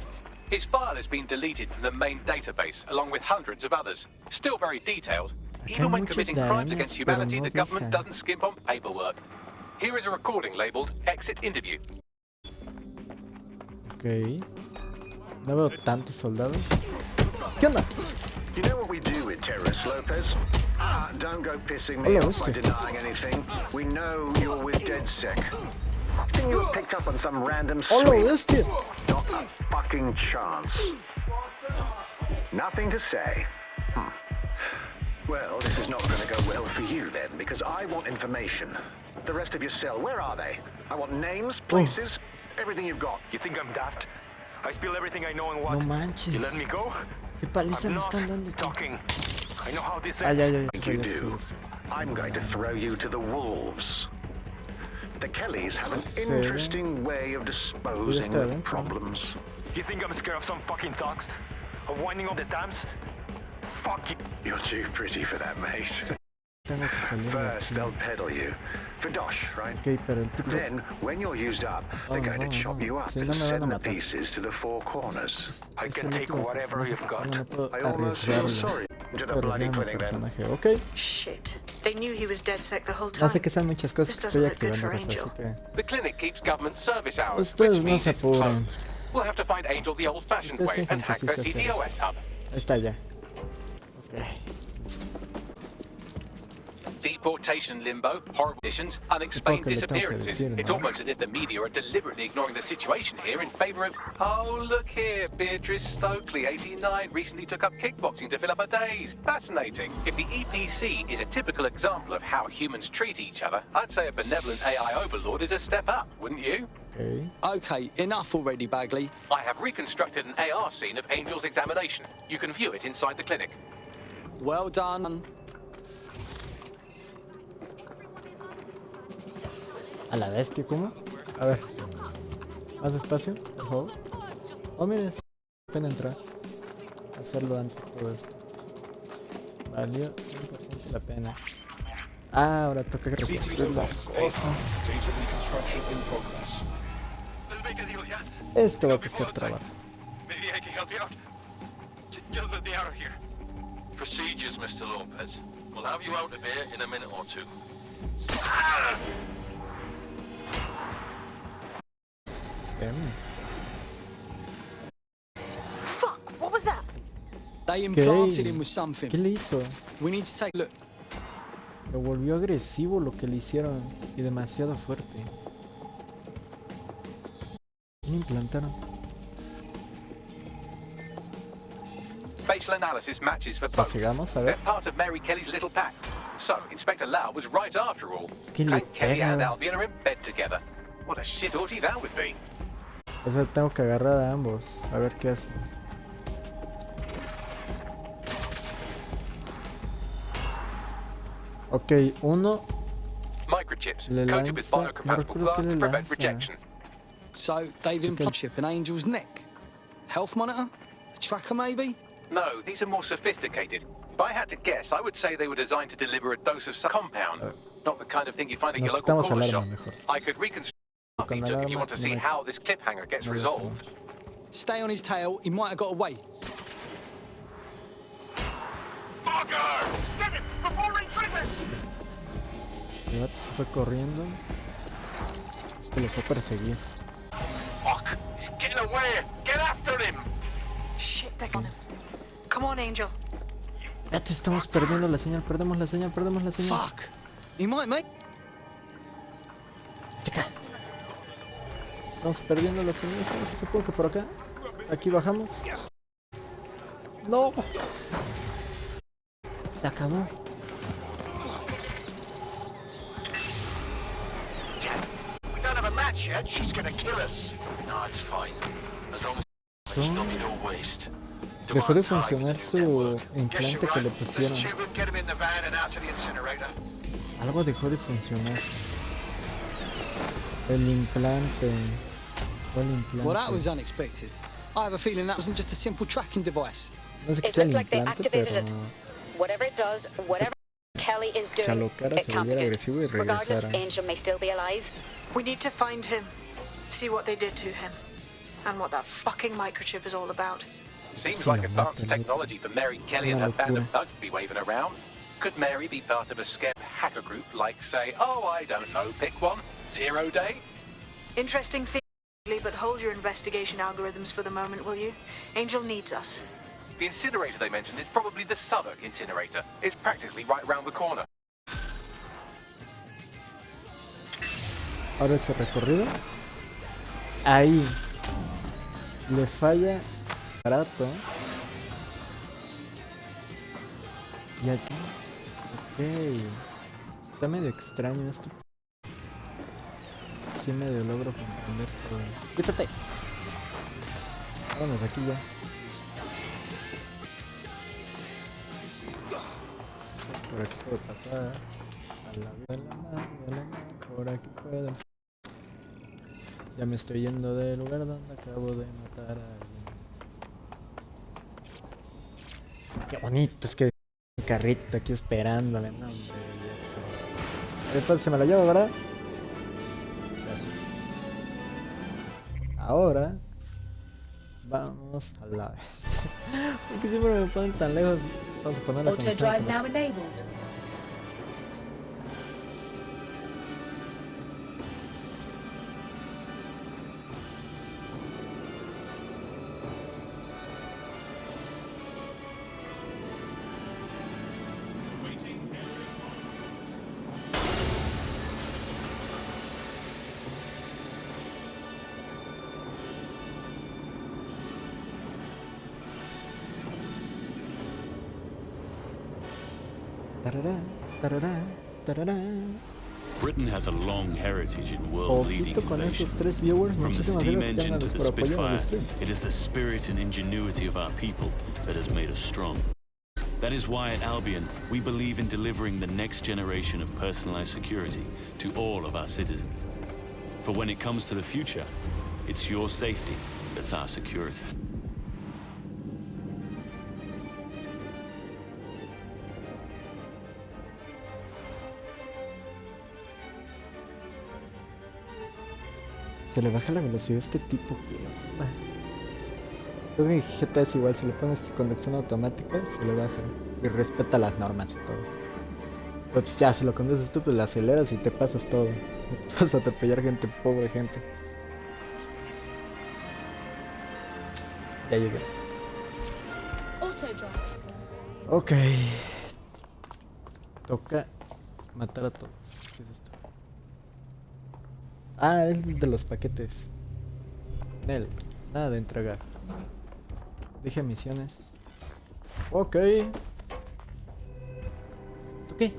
His file has been deleted from the main database, along with hundreds of others. Still very detailed. Even when committing crimes against humanity, the government doesn't skimp on paperwork. Here is a recording labeled Exit Interview. Ok. No veo tantos soldados. ¿Qué onda? You know what we do with terrorists, Lopez? Don't go pissing me off by denying anything. We know you're with DedSec. I think you were picked up on some random sweep. Not a fucking chance. Nothing to say. Well, this is not going to go well for you then, because I want information. The rest of your cell, where are they? I want names, places, everything you've got. You think I'm daft? I spill everything I know and what? No manches. You let me go? ¿Qué paliza me están dando? Talking. I know how this ends. You do. I'm going to throw you to the wolves. The Kellys have an interesting way of disposing of problems. You think I'm scared of some fucking thugs? Of winding up the dams? Fuck you. You're too pretty for that, mate. First, they'll peddle you. For dosh, right? Okay, pero el tipo... Then, when you're used up, they're going to chop you up and send the pieces to the four corners. I can take whatever you've got. I almost feel sorry to the bloody clinic then. Okay. Shit. They knew he was DedSec the whole time. No sé que sean muchas cosas que estoy activando, así que... The clinic keeps government service hours, Ustedes which no means se it's apuren. closed. We'll have to find Angel the old-fashioned way and hack her CTOS hub. Ahí está ya. Ok, listo. Deportation limbo, horrible conditions, unexplained disappearances. It's almost as if the media are deliberately ignoring the situation here in favour of... Oh, look here, Beatrice Stokely, 89, recently took up kickboxing to fill up her days. Fascinating. If the EPC is a typical example of how humans treat each other, I'd say a benevolent AI overlord is a step up, wouldn't you? Okay, enough already, Bagley. I have reconstructed an AR scene of Angel's examination. You can view it inside the clinic. Well done. A la bestia, ¿cómo? A ver. Más despacio, por favor. Oh, mire, es pena entrar. Hacerlo antes todo esto. Valió 100% la pena. Ah, ahora toca reconstruir las cosas. Esto va a costar trabajo. Procedures, Mr. Lopez. We'll have you out of here in a minute or two. Fuck, what was that? They implanted him with something. ¿Qué le hizo? We need to take a look. Lo volvió agresivo lo que le hicieron y demasiado fuerte. ¿Qué le implantaron? Facial analysis matches for both. Sigamos, a ver. They're part of Mary Kelly's little pack. So, Inspector Lau was right after all. Es que le Hank Kelly and pega. Albion are in bed together. What a shit orgy that would be. O sea, tengo que agarrar a ambos. A ver qué hace. Ok, uno Microchips le coated with lanza. No biocompatible recuerdo qué glass le to prevent lanza. rejection. So they've implanted a chip in Angel's neck. Health monitor? A tracker maybe? No, these are more sophisticated. If I had to guess, I would say they were designed to deliver a dose of some compound. Not the kind of thing you find at Nos your local quitamos corner alarma shop. mejor. I could reconstruct Con it if you want to alarma see no me- how this cliffhanger gets no le hace resolved. mucho. Stay on his tail, he might have got away. Fucker! Get it before he triggers! El vato se fue corriendo. Y lo fue a perseguir. Fuck! He's getting away! Get after him! Shit, they're on him. Come on, Angel. Vete, estamos perdiendo la señal, perdemos la señal, perdemos la señal. Fuck! He might make. Estamos perdiendo la señal, supongo que por acá. Aquí bajamos. No. Se acabó. We don't have a match yet. She's gonna kill us. No, it's fine. As long as So- it's not no waste. Dejó de funcionar su implante que le Let's pusieron. tube him, get him in the van and out to the incinerator. Algo dejó de funcionar. El implante. Fue el Well, that implante. was unexpected. I have a feeling that wasn't just a simple tracking device. No sé qué It sea el looked like they implante, activated pero it. Whatever it does, whatever Kelly is se doing, alocara, it se can't be volviera good. agresivo y Regardless, regresara. Angel may still be alive. We need to find him. See what they did to him. And what that fucking microchip is all about. Seems Sí, like lo advanced mata, technology for Mary Kelly and Una her band locura. of thugs to be waving around. Could Mary be part of a scare hacker group like, say, oh, I don't know, pick one, 0 Day? Interesting thing, but hold your investigation algorithms for the moment, will you? Angel needs us. The incinerator they mentioned is probably the Southwark incinerator. It's practically right round the corner. Ahora ese recorrido. Ahí. Le falla barato. Y aquí. Ok. Está medio extraño esto. Sí medio logro comprender todo. ¡Quítate! Vámonos aquí ya. Por aquí puedo pasar. A la vida de la mano, de la mano. Por aquí puedo. Ya me estoy yendo del lugar donde acabo de matar a alguien. Qué bonito, es que un carrito aquí esperándome, no, hombre, belleza. Después se me la llevo, ¿verdad? Gracias. Ahora vamos a la vez. Porque siempre me ponen tan lejos. Vamos a poner la Auto conexión drive now automática. enabled. Tarará, tarará, tarará. Britain has a long heritage in world-leading Ojito con innovation. esos 3 viewers. From the Muchísimas steam gracias, engine to canales, the por apoyarnos en Spitfire, stream. it is the spirit and ingenuity of our people that has made us strong. That is why at Albion, we believe in delivering the next generation of personalized security to all of our citizens. For when it comes to the future, it's your safety that's our security. Se le baja la velocidad a este tipo que... Creo que en GTA es igual, si le pones conducción automática, se le baja. y respeta las normas y todo. Pero pues ya, si lo conduces tú, pues la aceleras y te pasas todo. Te vas a atropellar gente, pobre gente. Ya llegué. Ok. Toca matar a todos. ¿Qué es esto? Ah, es el de los paquetes. Nel, nada de entregar. Dije misiones. Ok. ¿Tú qué?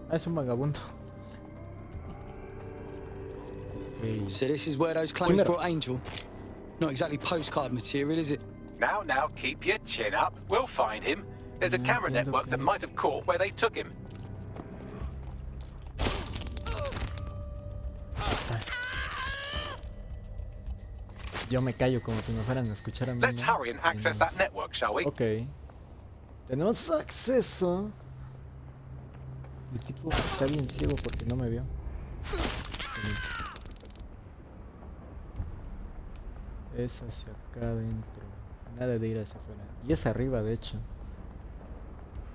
Ah, es un vagabundo. Okay. So this is where those claims brought Angel. Not exactly postcard material, is it? Now, keep your chin up. We'll find him. There's a camera network that might have caught where they took him. Yo me callo como si me fueran a escuchar a mí. Let's hurry and access that network, shall we? Ok. Tenemos acceso. El tipo está bien ciego porque no me vio. Es hacia acá adentro. Nada de ir hacia afuera. Y es arriba, de hecho.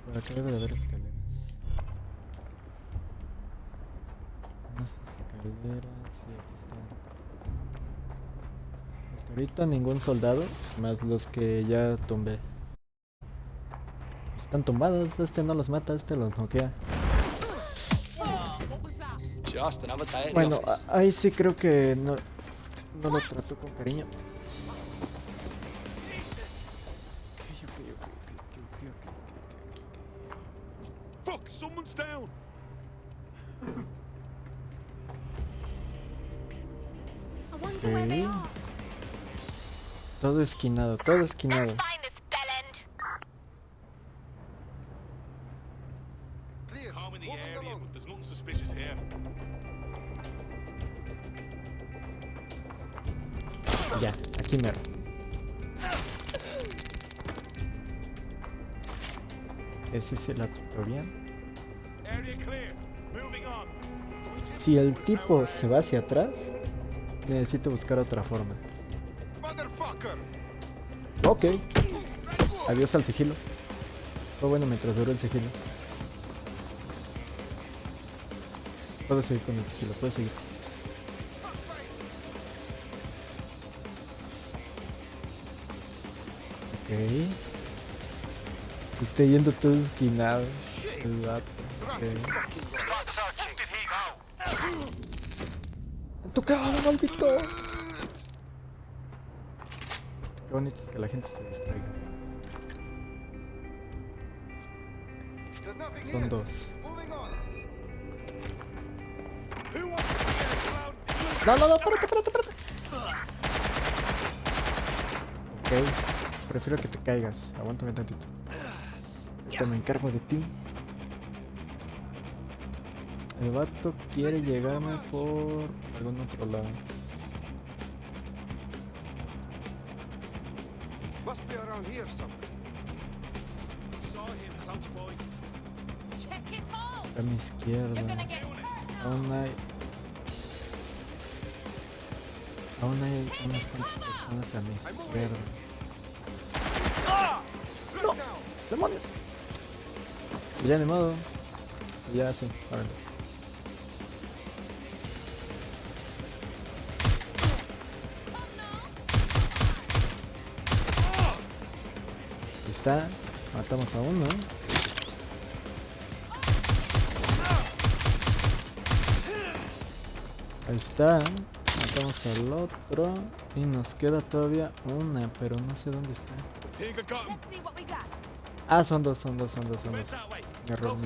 Por acá debe de haber escaleras. Unas escaleras. Sí, aquí están. Hasta ahorita ningún soldado. Más los que ya tumbé. Están tumbados. Este no los mata. Este los noquea. Bueno, ahí sí creo que no lo trató con cariño. Fuck, someone's down. Okay. Todo esquinado, todo esquinado. Ya, aquí mero. Ese se la trató bien. Si el tipo se va hacia atrás, necesito buscar otra forma. Ok. Adiós al sigilo. Fue bueno mientras duró el sigilo. Puedo seguir con el sigilo, puedo seguir. Ok. Está yendo todo esquinado. El vato. Okay. ¡En tu cara, maldito! Qué bonito es que la gente se distraiga. Son dos. No, espérate. Ok. Prefiero que te caigas. Aguántame tantito. Ahorita me encargo de ti. El vato quiere llegarme por algún otro lado. Must be around here somewhere. Saw him close by. Check it all. Está a mi izquierda. Aún hay unas cuantas personas a mi izquierda. ¡No! ¡Demonios! Ya de modo. Ya sí, órale. Ahí está. Matamos a uno. Ahí está. Matamos al otro. Y nos queda todavía una, pero no sé dónde está. Ah, son dos. Me error.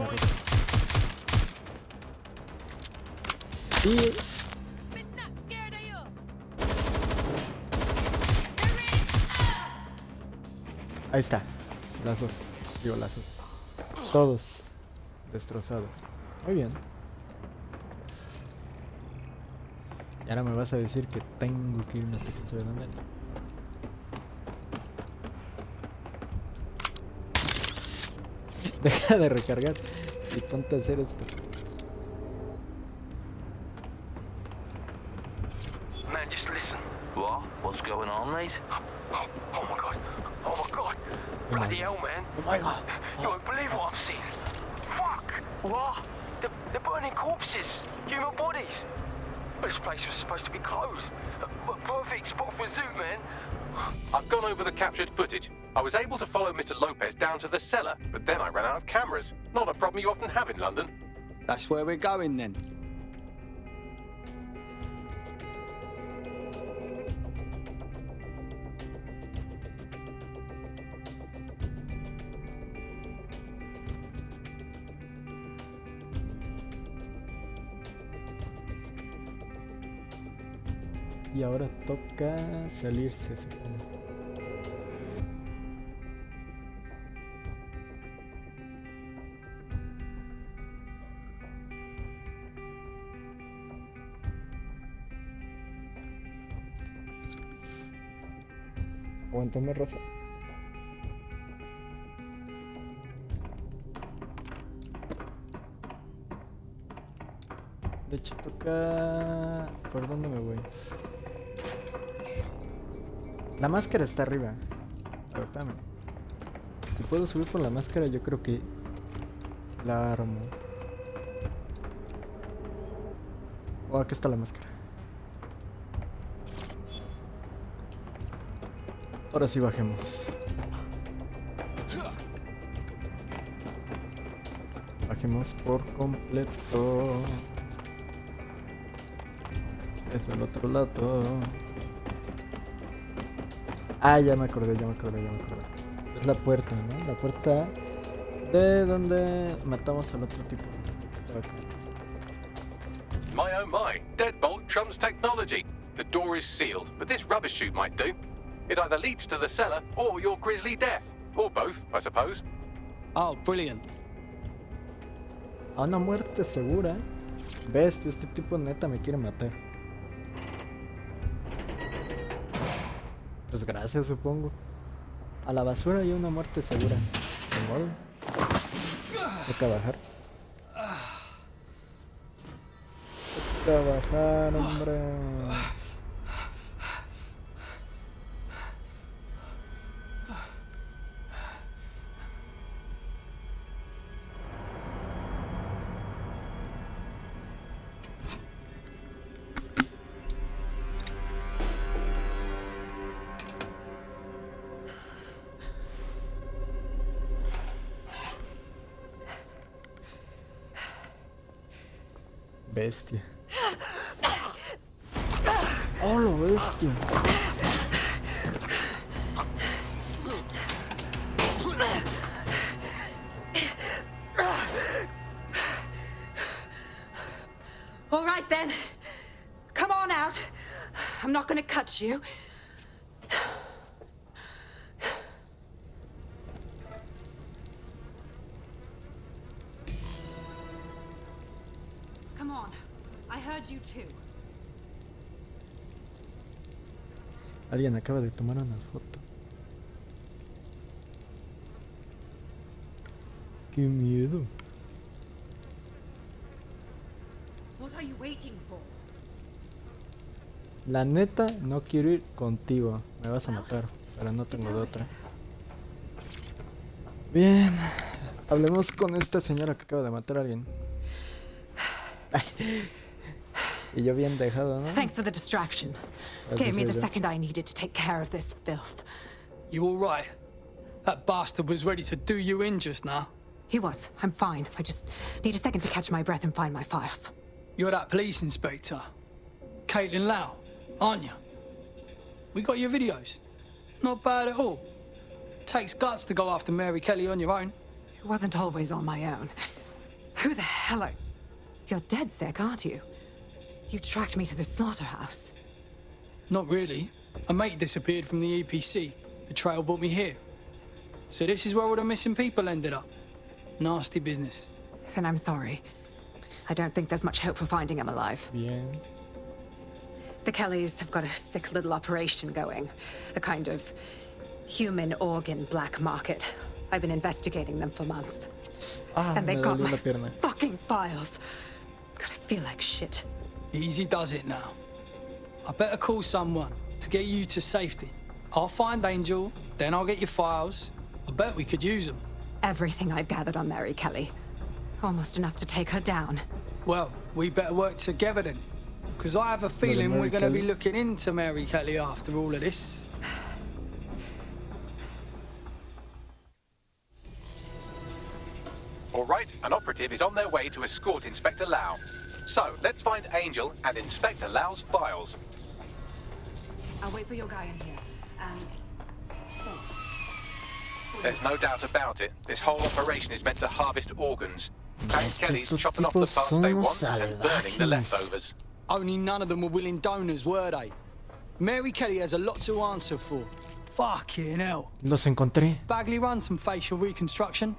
Y... ahí está. Las dos. Todos destrozados. Muy bien. Y ahora me vas a decir que tengo que irme hasta quién sabe dónde. Deja de recargar y ponte a hacer esto. Man, just listen. What? What's going on, mate? Oh my god. Bloody hell, man. Oh my god. You won't believe what I'm seeing. Fuck! What? They're burning corpses. Human bodies. This place was supposed to be closed. A perfect spot for a zoo, man. I've gone over the captured footage. I was able to follow Mr. Lopez down to the cellar, but then I ran out of cameras. Not a problem you often have in London. That's where we're going then. Y ahora toca salirse, supongo. Aguántame, Rosa. De hecho, toca... ¿Por dónde me voy? La máscara está arriba. A ver, espérame. Si puedo subir por la máscara, yo creo que la armo. Oh, acá está la máscara. Ahora sí bajemos. Bajemos por completo. Es del otro lado. Ah, ya me acordé. Es la puerta, ¿no? La puerta de donde matamos al otro tipo. Estaba acá. My oh my, deadbolt trumps technology. The door is sealed, but this rubbish chute might do. It either leads to the cellar or your grisly death. Or both, I suppose. Oh, brilliant. A una muerte segura. Ves, este tipo neta me quiere matar. Pues gracias, supongo. A la basura y una muerte segura. De modo. Toca bajar. Toca bajar, hombre. Bestia. Oh, lo bestia. All right then. Come on out. I'm not gonna cut you. Come on. I heard you too. Alguien acaba de tomar una foto. Qué miedo. What are you waiting for? La neta, no quiero ir contigo. Me vas a matar, pero no tengo de otra. Bien. Hablemos con esta señora que acaba de matar a alguien. Ay. Y yo bien dejado, ¿no? Thanks for the distraction. Gave me the second I needed to take care of this filth. You all right? That bastard was ready to do you in just now. He was. I'm fine. I just need a second to catch my breath and find my files. You're that police inspector, Caitlin Lau, aren't you? We got your videos. Not bad at all. Takes guts to go after Mary Kelly on your own. It wasn't always on my own. Who the hell are... You're dead sick, aren't you? You tracked me to the slaughterhouse. Not really. A mate disappeared from the EPC. The trail brought me here. So this is where all the missing people ended up. Nasty business. Then I'm sorry. I don't think there's much hope for finding him alive. Bien. The Kellys have got a sick little operation going. A kind of human organ black market. I've been investigating them for months. And they got my fucking files. God, I feel like shit. Easy does it now. I better call someone to get you to safety. I'll find Angel, then I'll get your files. I bet we could use them. Everything I've gathered on Mary Kelly. Almost enough to take her down. Well, we better work together then. Because I have a feeling we're going to be looking into Mary Kelly after all of this. All right, an operative is on their way to escort Inspector Lau. So, let's find Angel and Inspector Lau's files. I'll wait for your guy in here. There's no doubt about it. This whole operation is meant to harvest organs. Hank Kelly's chopping off the parts they want and burning the leftovers. Only none of them were willing donors, were they? Mary Kelly has a lot to answer for. Fucking hell. Los encontré. Bagley runs some facial reconstruction.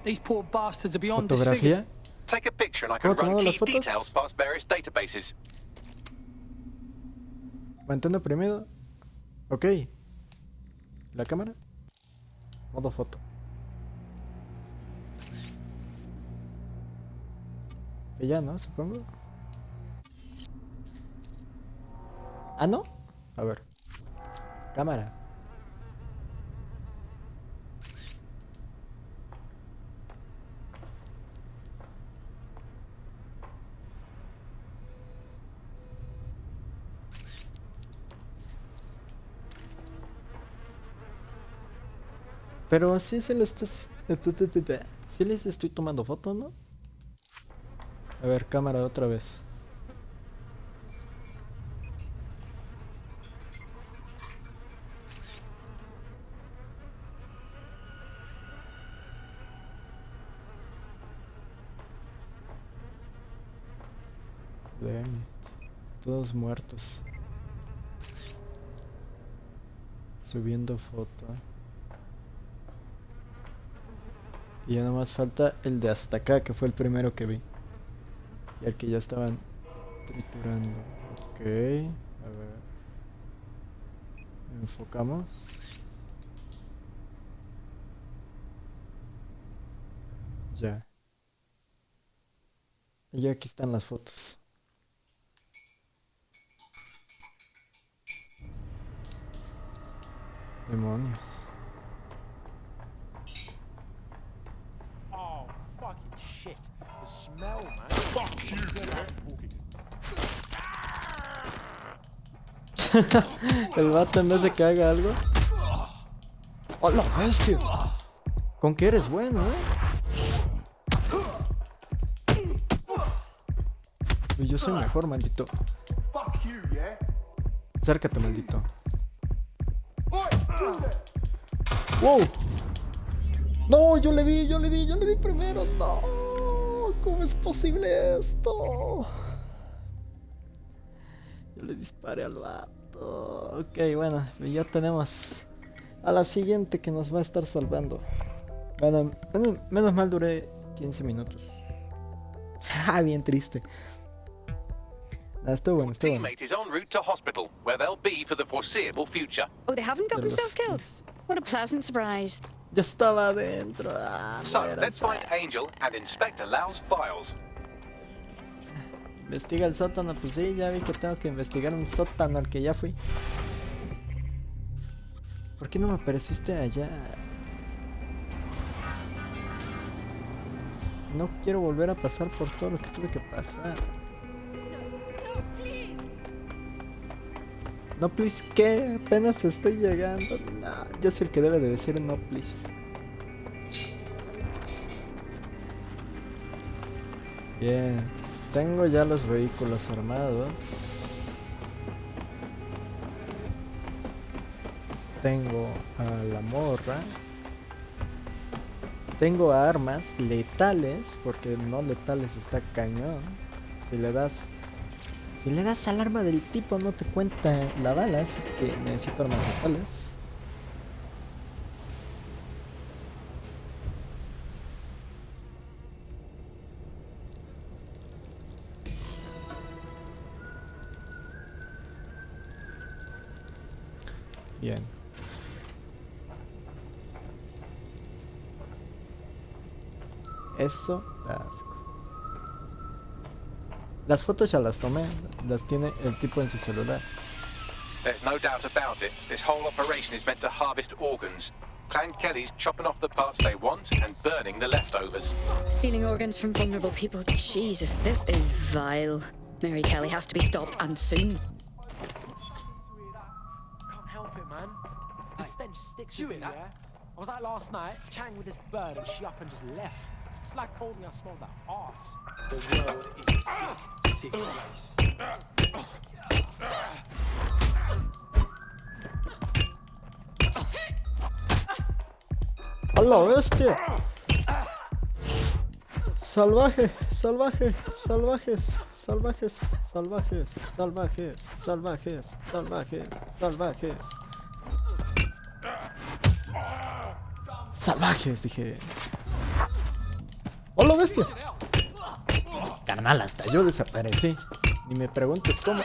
These poor bastards are beyond disfigured. Take a picture and I can run key details past various databases. Mantén oprimido. Ok. La cámara. Modo foto. Que ya, ¿no? Supongo. Ah, ¿no? A ver. Cámara. Pero sí se lo estás... Sí les estoy tomando foto, ¿no? A ver, cámara otra vez. Damn. Todos muertos. Subiendo foto. Y ya nomás falta el de hasta acá, que fue el primero que vi. Y el que ya estaban triturando. Ok, a ver. Enfocamos. Ya. Y aquí están las fotos. Demonios. Oh, fucking shit. The smell, man. Fuck you, El vato en vez de que haga algo. ¡Hola, bestia! ¿Con qué eres bueno, Y yo soy mejor, maldito. Acércate, maldito. ¡Wow! ¡No! Yo le di primero. ¡No! ¿Cómo es posible esto? Yo le disparé al vato. Ok, bueno, ya tenemos a la siguiente que nos va a estar salvando. Bueno, menos mal duré 15 minutos. Ah, bien triste. Estuvo bueno, estuvo bueno. Teammate is en route to hospital, where they'll be for the foreseeable future. Oh, they haven't got themselves killed? What a pleasant surprise. Ya estaba adentro. Ah, so, let's find Angel and Inspector Lau's files. Investiga el sótano, pues sí, ya vi que tengo que investigar un sótano al que ya fui. ¿Por qué no me apareciste allá? No quiero volver a pasar por todo lo que tuve que pasar. No, please, ¿qué? Apenas estoy llegando. No, yo soy el que debe de decir no, please. Bien, tengo ya los vehículos armados. Tengo a la morra. Tengo armas letales, porque no letales está cañón. Si le das al arma del tipo no te cuenta la bala, así que necesito armas letales. Bien. Eso da asco. Las fotos ya las tomé, las tiene el tipo en su celular. There's no doubt about it. This whole operation is meant to harvest organs. Clan Kelly's chopping off the parts they want and burning the leftovers. Stealing organs from vulnerable people. Jesus, this is vile. Mary Kelly has to be stopped, and soon. Can't help it, man. The stench sticks with me, yeah? I was out last night, chatting with this bird, and she up and just left. It's like told me I smelled that arse. The world is a sick, sick place. ¡A la bestia! Salvaje, salvaje, salvajes, salvajes, salvajes, salvajes, salvajes, salvajes, salvajes. Salvajes, dije. ¡A la bestia! Carnal, hasta yo desaparecí. Ni me preguntes cómo.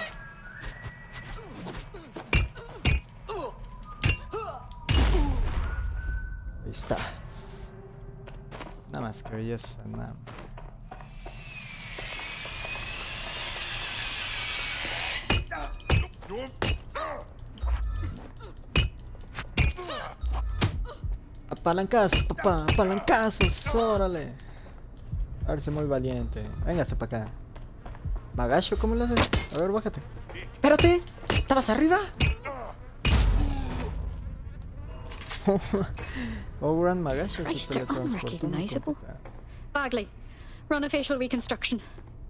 Ahí está. Nada más que belleza, nada. Apalancazos, papá, apalancazos, órale. A ver, sé muy valiente. Véngase para acá. Magacho, ¿cómo lo haces? A ver, bájate. ¡Espérate! ¿Estabas arriba? Overrun Magacho se teletransportó. Bagley, run a facial reconstruction.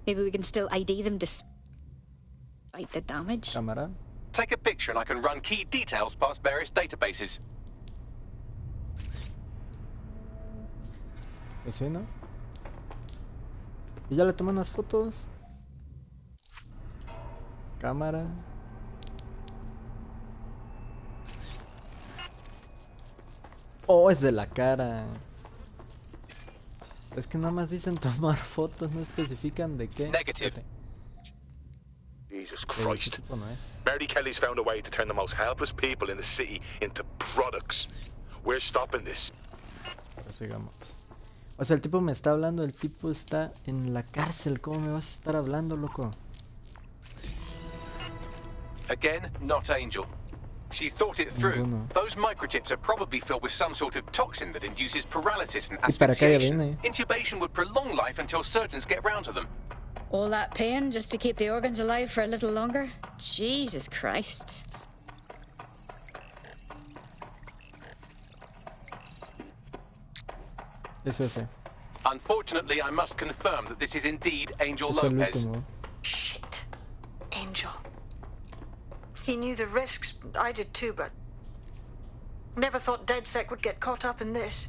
Maybe we can still ID them despite the damage. Cámara. Take a picture and I can run key details past various databases. Pues sí, ¿no? Y ya le tomé unas fotos. Cámara. Oh, es de la cara. Es que nada más dicen tomar fotos, no especifican de qué. Negative. Jesus Christ. Mary Kelly's found a way to turn the most helpless people in the city into products. We're stopping this. Pues sigamos. O sea, el tipo me está hablando, el tipo está en la cárcel. ¿Cómo me vas a estar hablando, loco? Again, not Angel. She thought it through. Those microchips are probably filled with some sort of toxin that induces paralysis and asphyxiation. Intubation would prolong life until surgeons get round to them. All that pain just to keep the organs alive for a little longer? Jesus Christ. Es ese. Unfortunately, I must confirm that this is indeed Angel Lopez. Shit. Angel. He knew the risks. I did too, but never thought DedSec would get caught up in this.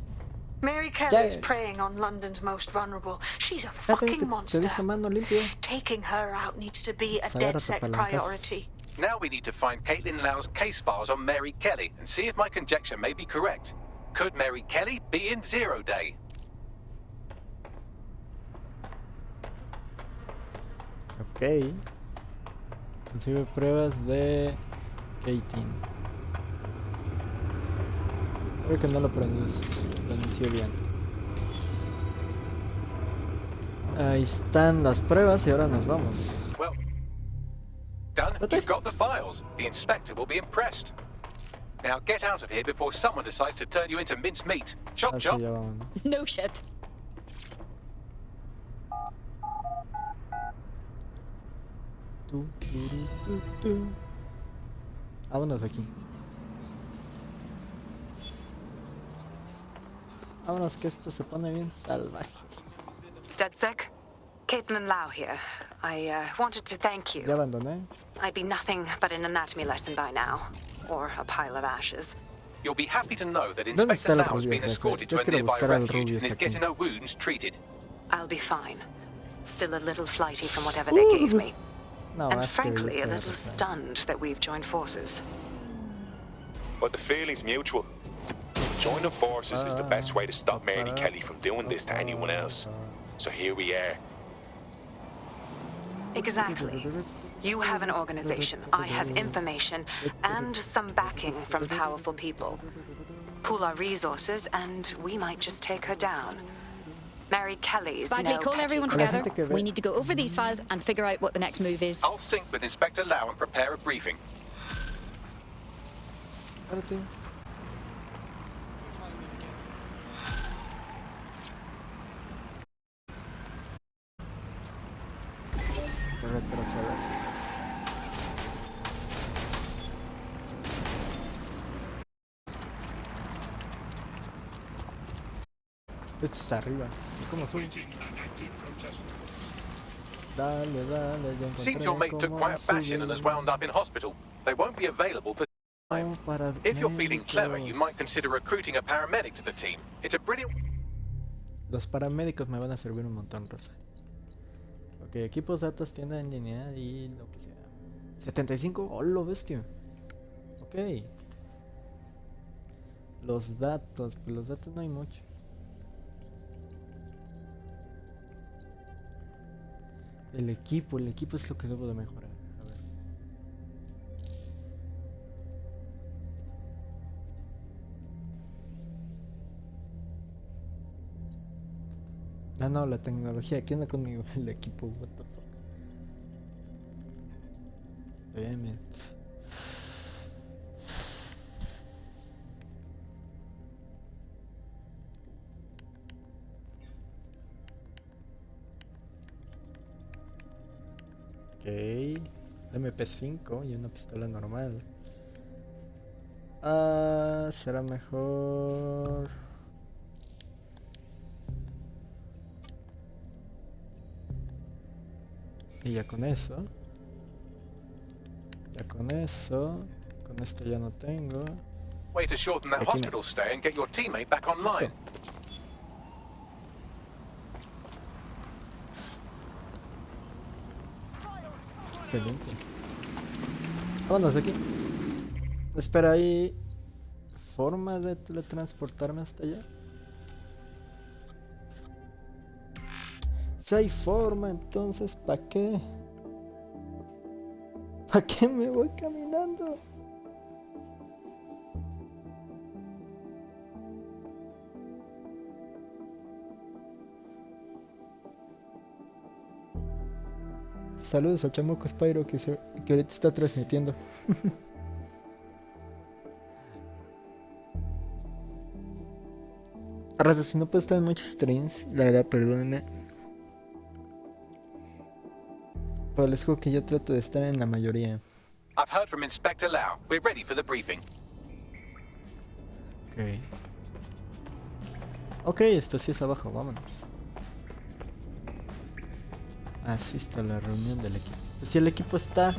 Mary Kelly is preying on London's most vulnerable. She's a fucking monster. Taking her out needs to be a DedSec priority. Now we need to find Caitlin Lau's case files on Mary Kelly and see if my conjecture may be correct. Could Mary Kelly be in 0 Day? Ok. Consigue pruebas de Caitlin. Creo que no lo pronunció bien. Ahí están las pruebas y ahora nos vamos. Well, done. You've got the files. The inspector will be impressed. Now get out of here before someone decides to turn you into minced meat. Chop chop. No shit. Vámonos aquí. Vámonos que esto se pone bien salvaje. DedSec, Caitlin Lau here. I wanted to thank you. Ya abandoné. I'd be nothing but an anatomy lesson by now, or a pile of ashes. You'll be happy to know that Inspector Lau has been escorted to a nearby refuge and is getting her wounds treated. I'll be fine. Still a little flighty from whatever they gave me. And frankly, a little stunned that we've joined forces. But the feeling's mutual. Joining forces is the best way to stop Mary Kelly from doing this to anyone else. So here we are. Exactly. You have an organization, I have information, and some backing from powerful people. Pool our resources, and we might just take her down. Mary Kelly's Bagley, call everyone together. We need to go over these files and figure out what the next move is. I'll sync with Inspector Lau and prepare a briefing. retroceder. Esto es arriba. ¿Y cómo soy? Dale, dale, ya Seems your encontré mate took cómo quite a bashing and has wound up in hospital. They won't be available for time. If you're feeling clever, you might consider recruiting a paramedic to the team. It's a brilliant... Los paramédicos me van a servir un montón, Rosa. Ok, equipos, datos, tienda en línea y lo que sea. 75, oh, lo bestia. Ok. Los datos, pues los datos no hay mucho. El equipo es lo que debo de mejorar. A ver. Ah, no, la tecnología. ¿Qué anda conmigo? El equipo, what the fuck. Damn it. Ok, MP5 y una pistola normal. Ah, será mejor. Y ya con eso. Con esto ya no tengo. Way to shorten that hospital stay and get your teammate back online. Excelente. Vámonos de aquí. Espera, ¿hay forma de teletransportarme hasta allá? Si hay forma, entonces ¿para qué? ¿Para qué me voy caminando? Saludos a Chamuco Spyro que ahorita está transmitiendo. Raza, si no puedo estar en muchos streams, la verdad, perdónenme. Pero les juro que yo trato de estar en la mayoría. I've heard from Inspector Lau. We're ready for the briefing. Ok, esto sí es abajo, vámonos. Así está la reunión del equipo. Pues si el equipo está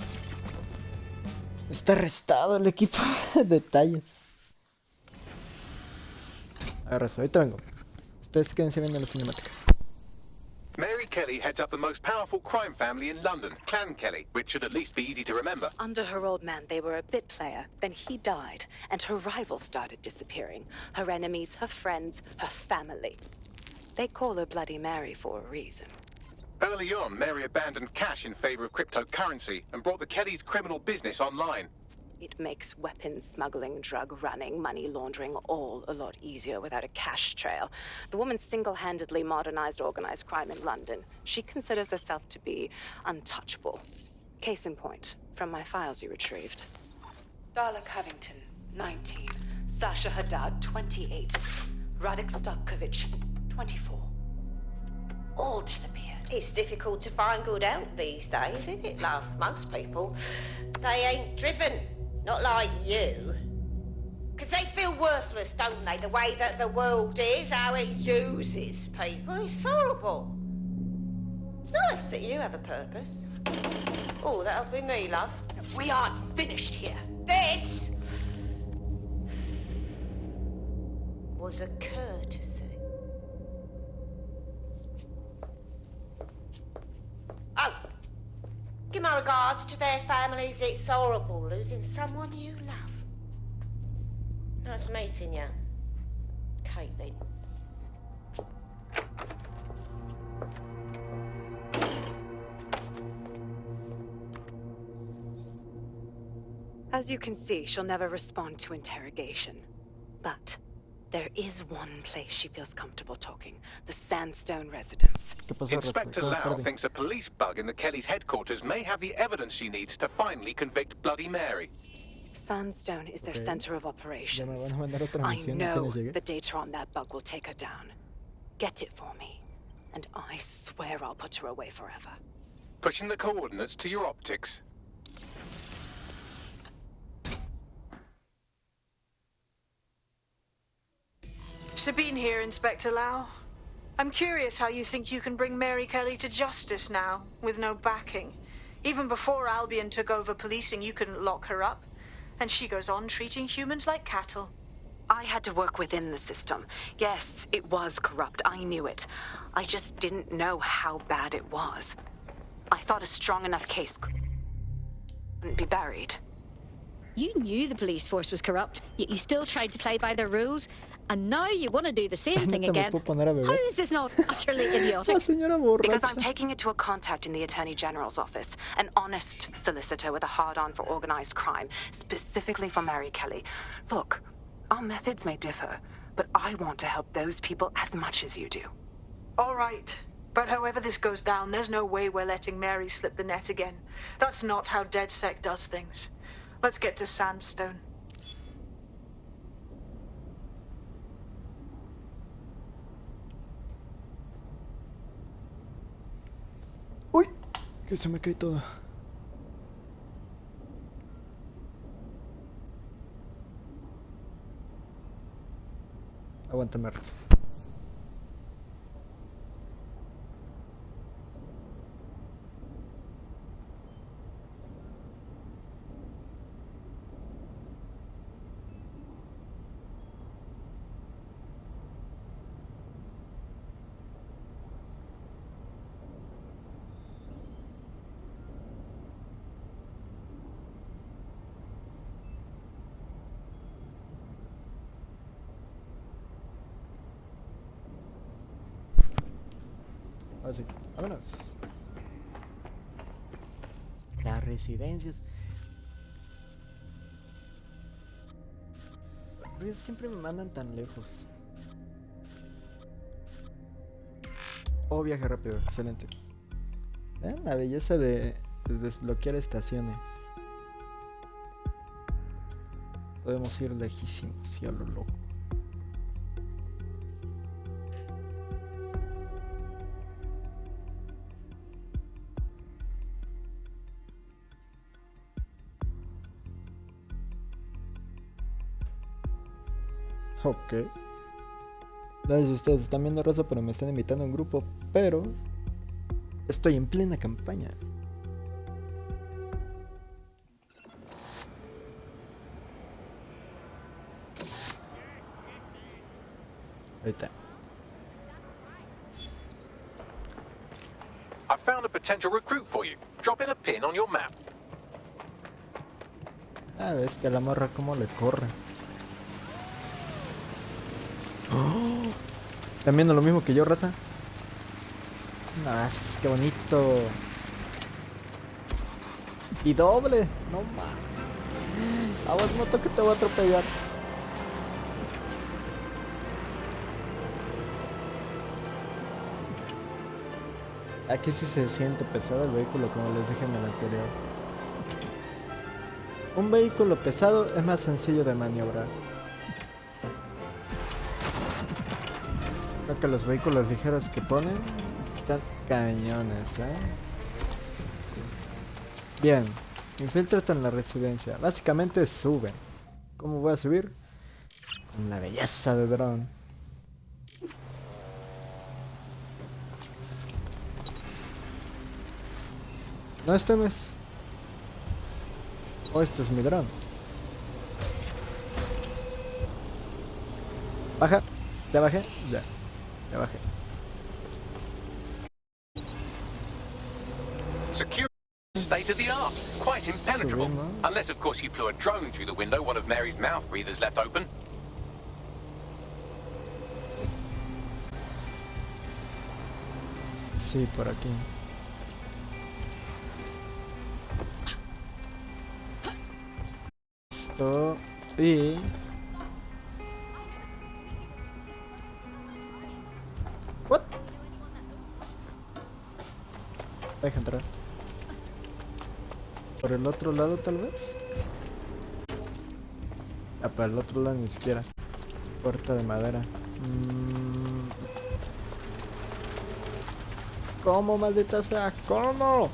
arrestado, el equipo. Detalles. Agarras, ahorita vengo. Ustedes quédense viendo las cinemáticas. Mary Kelly heads up the most powerful crime family in London, Clan Kelly, which should at least be easy to remember. Under her old man, they were a bit player. Then he died, and her rivals started disappearing. Her enemies, her friends, her family. They call her Bloody Mary for a reason. Early on, Mary abandoned cash in favor of cryptocurrency and brought the Kellys' criminal business online. It makes weapons smuggling, drug running, money laundering all a lot easier without a cash trail. The woman single-handedly modernized organized crime in London. She considers herself to be untouchable. Case in point, from my files you retrieved. Darla Covington, 19. Sasha Haddad, 28. Radek Stavkovic, 24. All disappeared. It's difficult to find good help these days, isn't it, love? Most people, they ain't driven. Not like you. Because they feel worthless, don't they? The way that the world is, how it uses people. It's horrible. It's nice that you have a purpose. Oh, that'll be me, love. We aren't finished here. This was a courtesy. Oh, give my regards to their families. It's horrible losing someone you love. Nice meeting you, Caitlin. As you can see, she'll never respond to interrogation. But there is one place she feels comfortable talking. The Sandstone residence. Inspector Lau thinks a police bug in the Kellys' headquarters may have the evidence she needs to finally convict Bloody Mary. Sandstone is their center of operations. I know the data on that bug will take her down. Get it for me, and I swear I'll put her away forever. Pushing the coordinates to your optics. Sabine here, Inspector Lau. I'm curious how you think you can bring Mary Kelly to justice now, with no backing. Even before Albion took over policing, you couldn't lock her up. And she goes on treating humans like cattle. I had to work within the system. Yes, it was corrupt. I knew it. I just didn't know how bad it was. I thought a strong enough case couldn't be buried. You knew the police force was corrupt, yet you still tried to play by their rules. And now you want to do the same thing again. How is this not utterly idiotic? Because I'm taking it to a contact in the Attorney General's office, an honest solicitor with a hard-on for organized crime, specifically for Mary Kelly. Look, our methods may differ, but I want to help those people as much as you do. All right. But however this goes down, there's no way we're letting Mary slip the net again. That's not how DedSec does things. Let's get to Sandstone. Uy, que se me cae todo. Aguántame. Así, vámonos. Las residencias. Ellos siempre me mandan tan lejos. Oh, viaje rápido, excelente. ¿Ven? La belleza de desbloquear estaciones. Podemos ir lejísimos y a lo loco. Ok. Gracias a ustedes están viendo raza, pero me están invitando a un grupo. Pero estoy en plena campaña. Ahí está. I found a potential recruit for you. Drop in a pin on your map. Ah, bestia, la morra cómo le corre. Oh, ¿están viendo lo mismo que yo, raza? Más, qué bonito. Y doble, no mames. Aguas, moto, que te voy a atropellar. Aquí sí se siente pesado el vehículo, como les dije en el anterior. Un vehículo pesado es más sencillo de maniobrar. Creo que los vehículos ligeros que ponen están cañones, ¿eh? Bien, infíltrate en la residencia. Básicamente suben. ¿Cómo voy a subir? Con la belleza de dron. No, este no es. Oh, este es mi dron. Baja. Ya bajé. Ya. Ya bajé. Security state of the art. Quite impenetrable. Unless, of course, you flew a drone through the window one of Mary's mouth breathers left open. Sí, por aquí. Esto y... What? Deja entrar. Por el otro lado, tal vez. Ah, para el otro lado ni siquiera. Puerta de madera. ¿Cómo, maldita sea? ¿Cómo?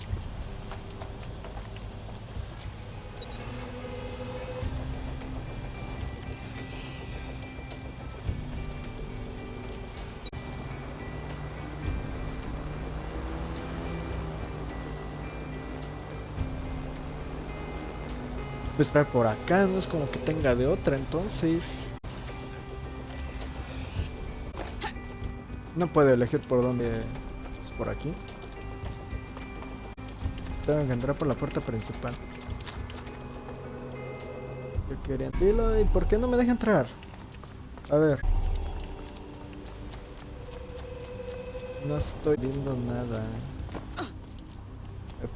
Pues estar por acá, no es como que tenga de otra, entonces no puedo elegir por dónde. Es por aquí. Tengo que entrar por la puerta principal. Yo quería... Dilo, ¿y por qué no me deja entrar? A ver. No estoy viendo nada.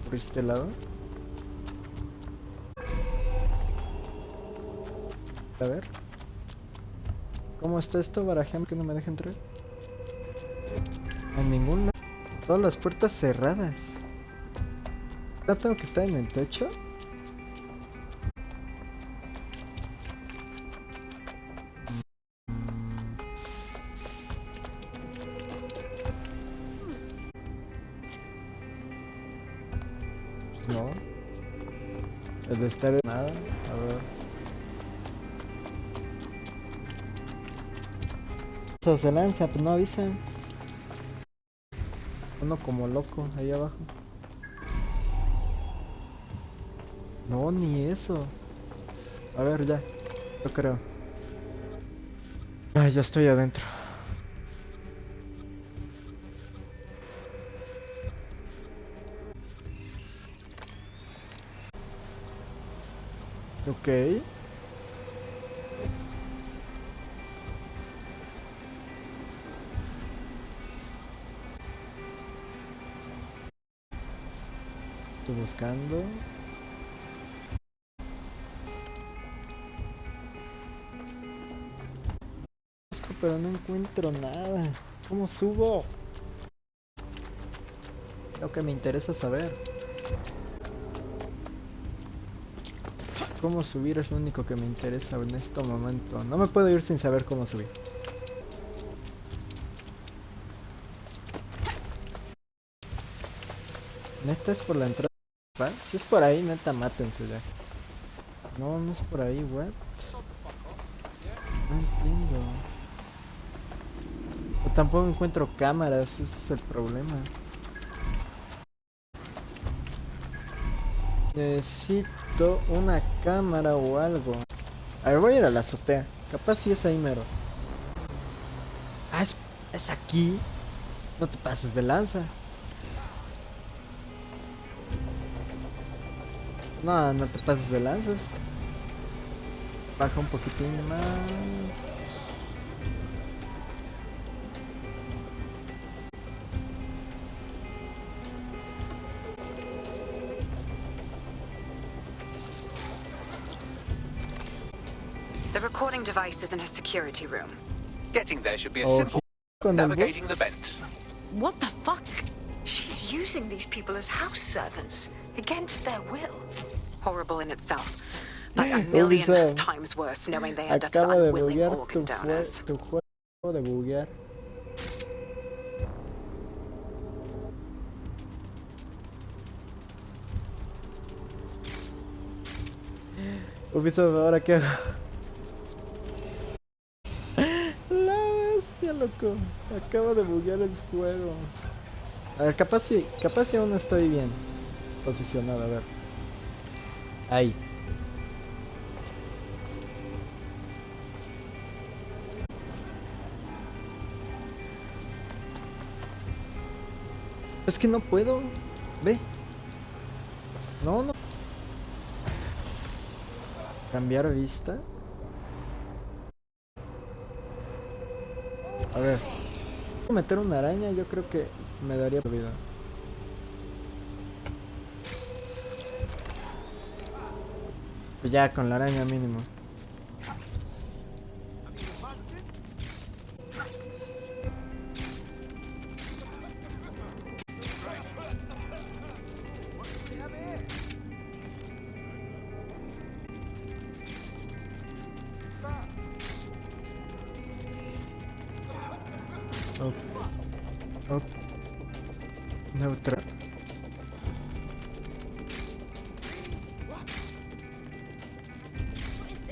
¿Por este lado? A ver. ¿Cómo está esto? Barajame que no me deja entrar. En ninguna. Todas las puertas cerradas. ¿Ya tengo que estar en el techo? No. El de estar en nada. A ver. Esos de lanza, pues no avisan. Uno como loco ahí abajo. No, ni eso. A ver, ya. Yo creo. Ay, ya estoy adentro. Ok. Estoy buscando. Busco, pero no encuentro nada. ¿Cómo subo? Lo que me interesa saber. Cómo subir es lo único que me interesa en este momento. No me puedo ir sin saber cómo subir. Neta es por la entrada. Si es por ahí, neta, mátense ya. No, no es por ahí, what? No entiendo. O tampoco encuentro cámaras, ese es el problema. Necesito una cámara o algo. A ver, voy a ir a la azotea. Capaz si es ahí mero. Ah, es aquí. No te pases de lanza. No, no te pases de lanzas. Baja un poquitín más. The recording device is in her security room. Getting there should be as simple as navigating the vents. What the fuck? She's using these people as house servants, against their will. Horrible in itself, but a million times worse knowing they end up as unwilling organ donors. Tu juego de buguear. Ubisoft, ¿ahora qué hago? La bestia, loco. Acabo de buguear el juego. A ver, capaz si aún no estoy bien posicionado, a ver. Ahí. Es que no puedo. Ve. No. Cambiar vista. A ver. Meter una araña, yo creo que me daría vida. Ya con la araña mínimo. Neutral.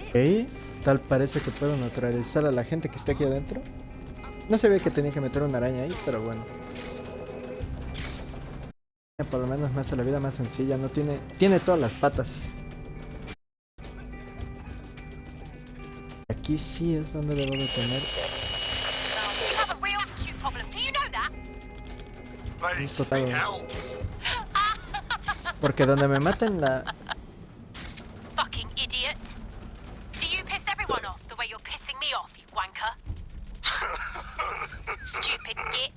Ok, tal parece que puedo neutralizar a la gente que está aquí adentro. No sabía que tenía que meter una araña ahí, pero bueno. Por lo menos me hace la vida más sencilla, no tiene todas las patas. aquí sí es donde debo de tener. Justo todo. Porque donde me maten la... Fucking idiot. Do you piss everyone off the way you're pissing me off, you wanker? Stupid git.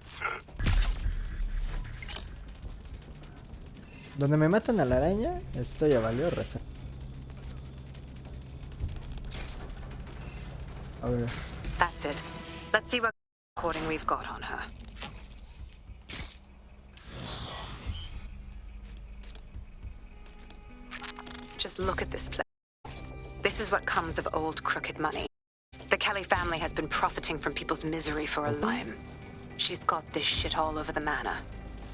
Donde me matan a la araña, esto ya valió reza. A ver. That's it. Let's see what recording we've got on her. Just look at this place. This is what comes of old crooked money. The Kelly family has been profiting from people's misery for a lifetime. She's got this shit all over the manor.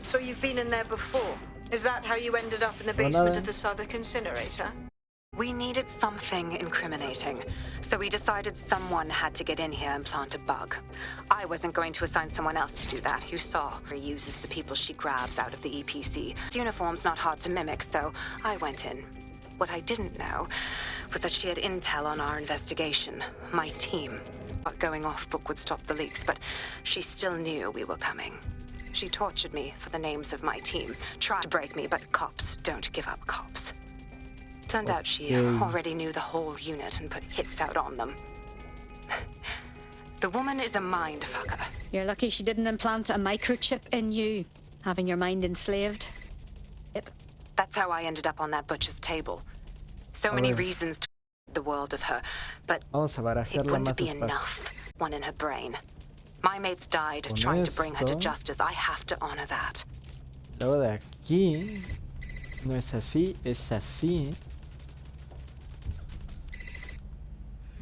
So you've been in there before? Is that how you ended up in the basement of the Southwark incinerator? We needed something incriminating, so we decided someone had to get in here and plant a bug. I wasn't going to assign someone else to do that. You saw her uses the people she grabs out of the EPC. The uniform's not hard to mimic, so I went in. What I didn't know was that she had intel on our investigation. My team. Thought going off book would stop the leaks, but she still knew we were coming. She tortured me for the names of my team. Tried to break me, but cops don't give up cops. Turned out she already knew the whole unit and put hits out on them. The woman is a mind fucker. You're lucky she didn't implant a microchip in you, having your mind enslaved. That's how I ended up on that butcher's table. So many reasons to the world of her, but it wouldn't be enough. One in her brain. My mates died trying to bring her to justice. I have to honor that. Luego de aquí, no es así, es así.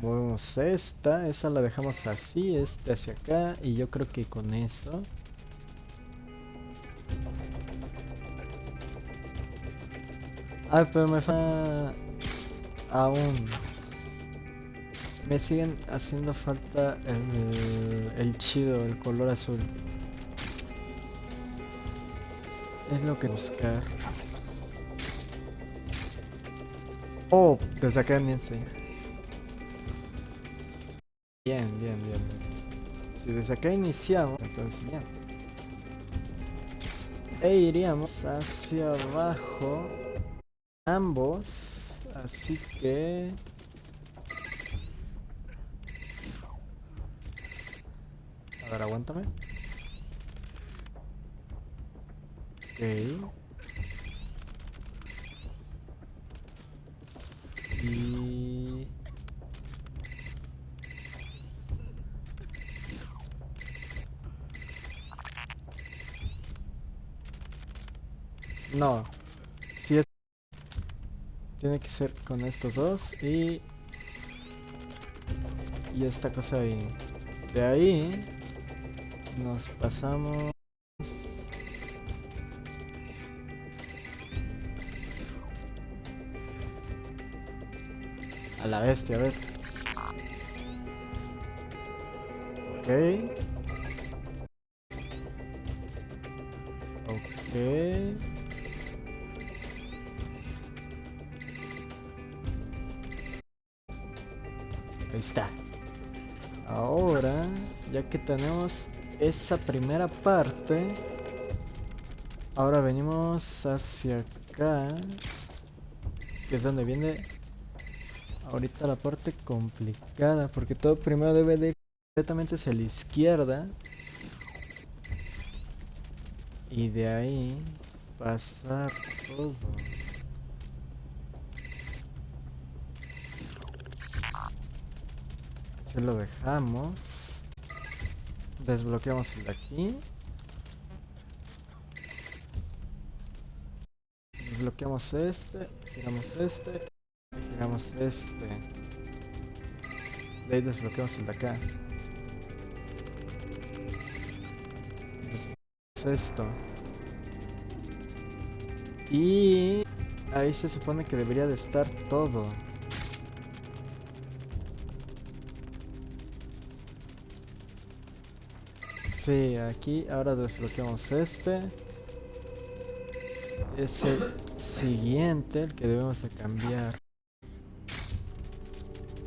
Movemos esa la dejamos así, hacia acá, y yo creo que con eso. Ah, pero me falta aún. Me siguen haciendo falta el chido, el color azul. Es lo que buscar. Oh, desde acá ni enseña. Bien. Si desde acá iniciamos, entonces bien. E iríamos hacia abajo. Ambos. Así que... A ver, aguántame. Ok. Y... No. Si es... Tiene que ser con estos dos y esta cosa ahí. De ahí nos pasamos a la bestia, a ver. Ok. Ahí está. Ahora, ya que tenemos esa primera parte, ahora venimos hacia acá, que es donde viene ahorita la parte complicada, porque todo primero debe de ir completamente hacia la izquierda y de ahí pasar todo. Se lo dejamos. Desbloqueamos el de aquí. Desbloqueamos este. Giramos este. Giramos este. De ahí desbloqueamos el de acá. Desbloqueamos esto. Y ahí se supone que debería de estar todo. Sí, aquí ahora desbloqueamos este. Es el siguiente, el que debemos de cambiar.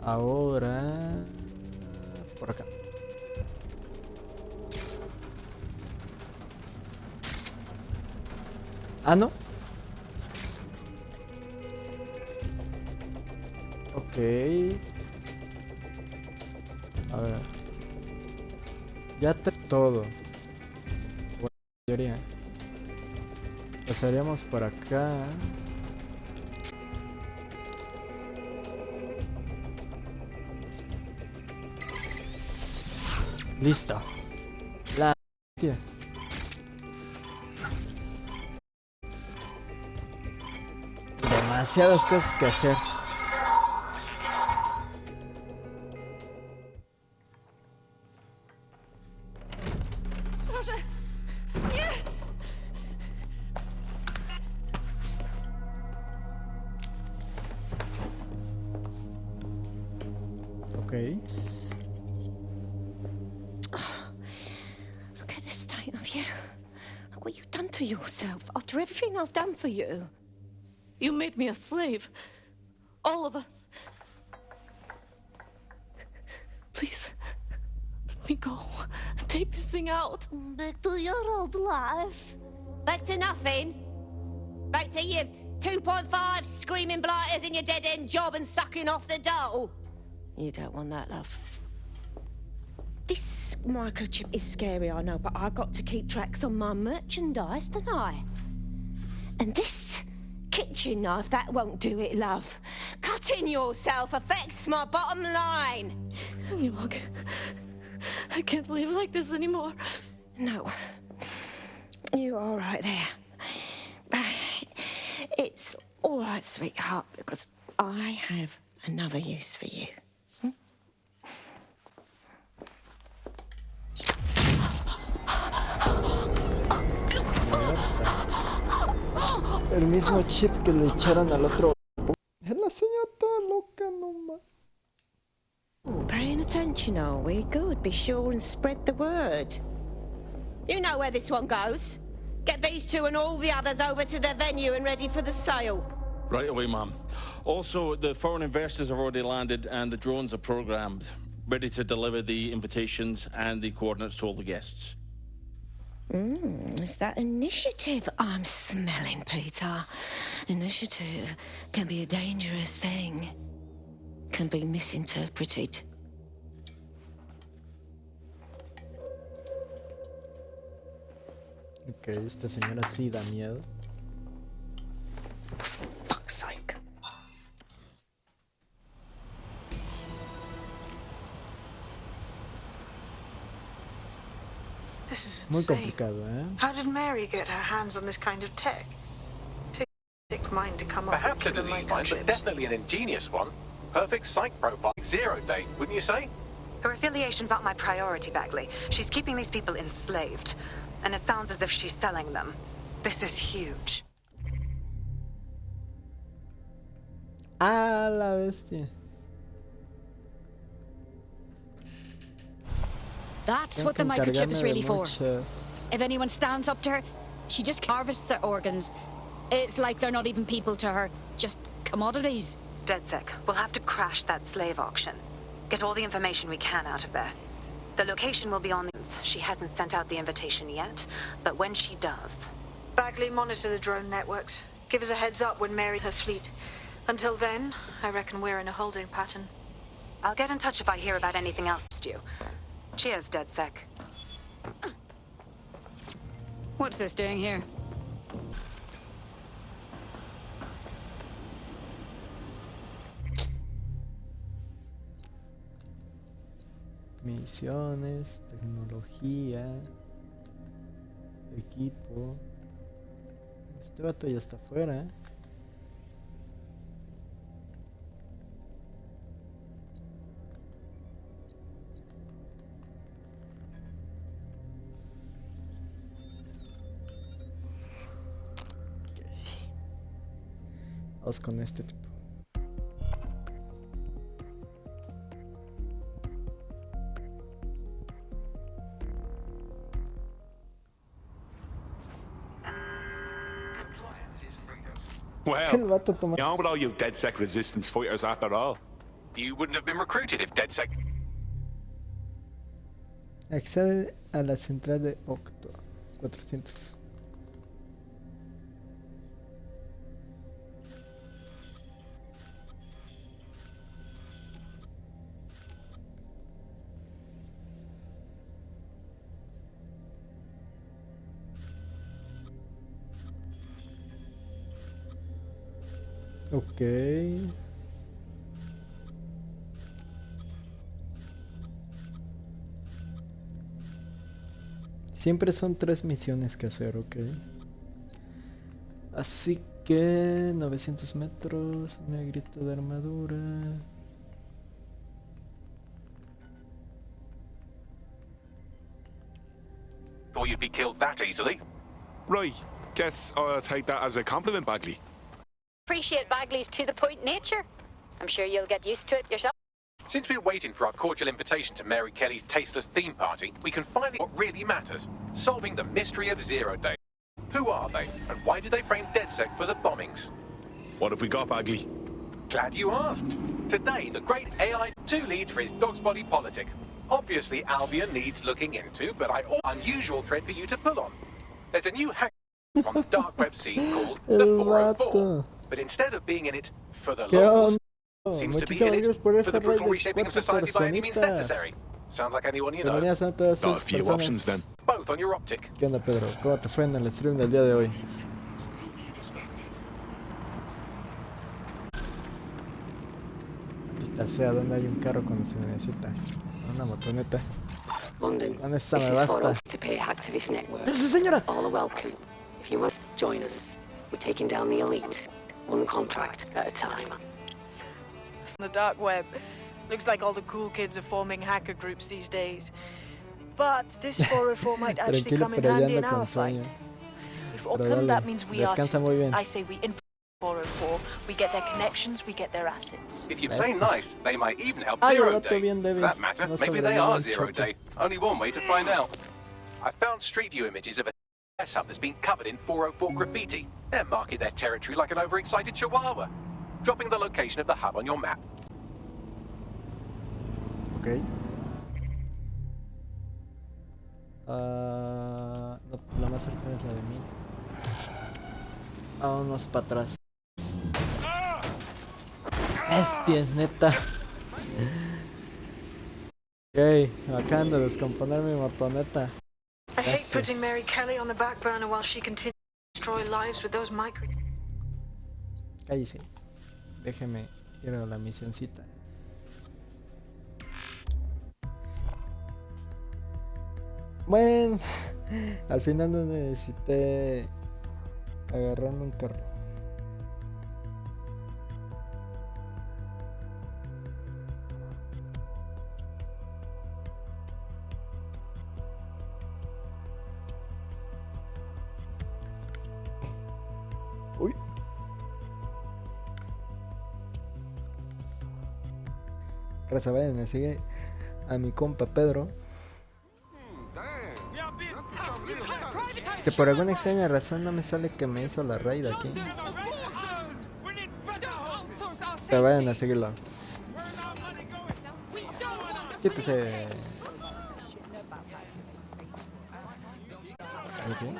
Ahora Ah, no. Ok. A ver. Ya todo. Bueno, en teoría. Pasaríamos por acá. Listo. La tía. Demasiadas cosas que hacer. Okay. Look at the state of you. Look what you've done to yourself after everything I've done for you. You made me a slave. All of us. Please, let me go. Take this thing out. Back to your old life. Back to nothing. Back to you 2.5 screaming blighters in your dead-end job and sucking off the dole. You don't want that, love. This microchip is scary, I know, but I've got to keep tracks on my merchandise, don't I? And this kitchen knife, that won't do it, love. Cutting yourself affects my bottom line. I can't live like this anymore. No. You're all right there. It's all right, sweetheart, because I have another use for you. El mismo chip que le echaron al otro. Es la señora toda loca nomás. Paying attention, are we? Good. Be sure and spread the word. You know where this one goes. Get these two and all the others over to the venue and ready for the sale. Right away, Mum. Also, the foreign investors have already landed and the drones are programmed, ready to deliver the invitations and the coordinates to all the guests. Is that initiative I'm smelling, Peter? Initiative can be a dangerous thing. Can be misinterpreted. Ok, esta señora sí da miedo. Fuck's sake. This is Muy insane. complicado, ¿eh? How did Mary get her hands on this kind of tech? Takes a sick mind to come up with Perhaps a killer disease mind, but definitely an ingenious one. Perfect psych profile. 0 day, wouldn't you say? Her affiliations aren't my priority, Bagley. She's keeping these people enslaved. And it sounds as if she's selling them. This is huge. Ah, la bestia. That's what the microchip is really for. If anyone stands up to her, she just harvests their organs. It's like they're not even people to her, just commodities. DedSec, we'll have to crash that slave auction. Get all the information we can out of there. The location will be on the... She hasn't sent out the invitation yet, but when she does... Bagley, monitor the drone networks. Give us a heads up when Mary her fleet. Until then, I reckon we're in a holding pattern. I'll get in touch if I hear about anything else, Stu. Cheers, DedSec. What's this doing here? Misiones, tecnología, equipo. Este vato ya está afuera. Vamos con este tipo. Well, you aren't with all you DedSec resistance fighters after all. You wouldn't have been recruited if DedSec... Accede a la central de Octo 400. Ok. Siempre son 3 misiones que hacer, ok. Así que 900 metros, una grita de armadura. Thought you'd be killed that easily. Right. Guess I'll take that as a compliment, Bagley. Appreciate Bagley's to-the-point nature. I'm sure you'll get used to it yourself. Since we're waiting for our cordial invitation to Mary Kelly's tasteless theme party, we can finally what really matters, solving the mystery of Zero Day. Who are they, and why did they frame DedSec for the bombings? What have we got, Bagley? Glad you asked. Today, the great AI 2 leads for his dog's body politic. Obviously, Albion needs looking into, but unusual thread for you to pull on. There's a new hack on the dark web scene called the 404, but instead of being in it for the locals, seems to be in it for the brutal reshaping of society by any means necessary. Sound like anyone you know? Bienvenidas a todas Got a estas few personas. options then. Both on your optic. ¿Qué onda, Pedro? ¿Cómo te fue en el stream del día de hoy? Maldita sea, ¿dónde hay un carro cuando se necesita? Una motoneta. London, Con esa this me is for basta. to pay activist network. ¡Esa señora! All are welcome. If you must join us, we're taking down the elite, one contract at a time. The dark web. Looks like all the cool kids are forming hacker groups these days. But this 404 might actually come in handy in our fight. If Auckland, that means we are Descansa muy bien. I say we infiltrate 404. We get their connections, we get their assets. If you play nice, they might even help Ay, el Zero vato Day. bien For débil. that matter, No maybe they sobrevive are un Zero choque. Day. Only one way to find out. I found Street View images of a S hub that's been covered in 404 graffiti. They're marking their territory like an overexcited chihuahua. Dropping the location of the hub on your map. Ok. No, la más cercana es la de mí. Vámonos para atrás. Bestia, neta. Ok, acaban de descomponer mi motoneta. I hate putting Mary Kelly on the back burner while she continues to destroy lives with those micro... Cállese. Déjeme ir a la misioncita. Bueno, al final no necesité agarrando un carro. Uy. Raza, vayan a seguir a mi compa Pedro. Que por alguna extraña razón no me sale que me hizo la raid aquí. Pero vayan a seguirlo. Quítese. Okay.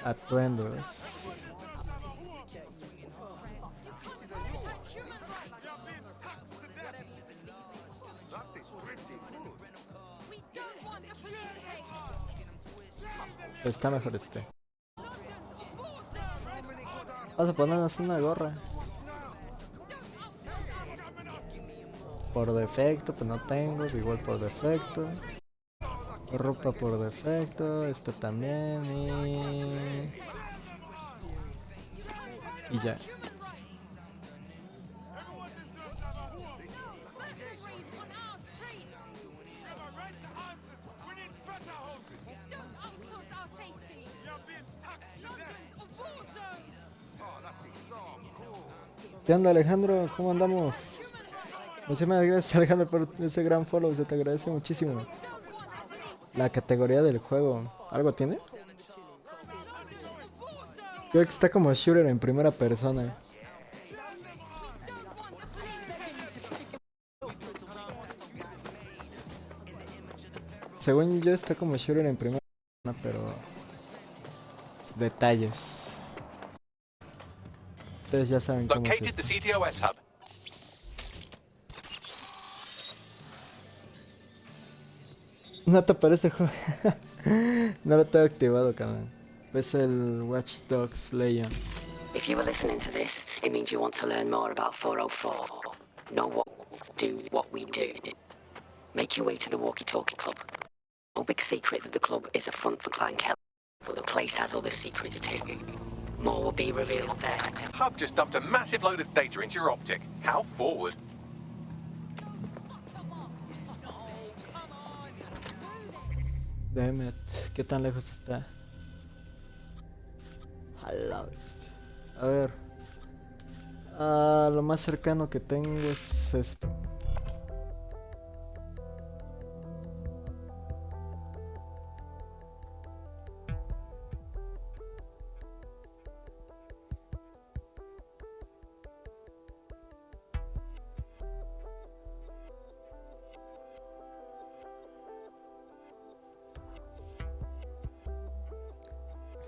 Atuendos. Está mejor este. Vamos a ponernos una gorra. Por defecto, pues no tengo. Igual por defecto. Ropa por defecto. Esto también. Y ya. ¿Qué onda, Alejandro? ¿Cómo andamos? Muchísimas gracias, Alejandro, por ese gran follow. Se te agradece muchísimo. La categoría del juego, ¿algo tiene? Creo que está como shooter en primera persona. Según yo está como shooter en primera persona, pero... detalles. Ustedes ya saben cómo es Located the esto. CTOS hub. No te aparece el juego. No lo tengo activado, cabrón. Es el Watch Dogs Legion. If you were listening to this, it means you want to learn more about 404. Know what, do what we do. Make your way to the Walkie Talkie Club. No big secret that the club is a front for Clan Kelly, but the place has other secrets too. More will be revealed there. Hub just dumped a massive load of data into your optic. How forward? Damn it. ¿Qué tan lejos está? A ver. Lo más cercano que tengo es esto.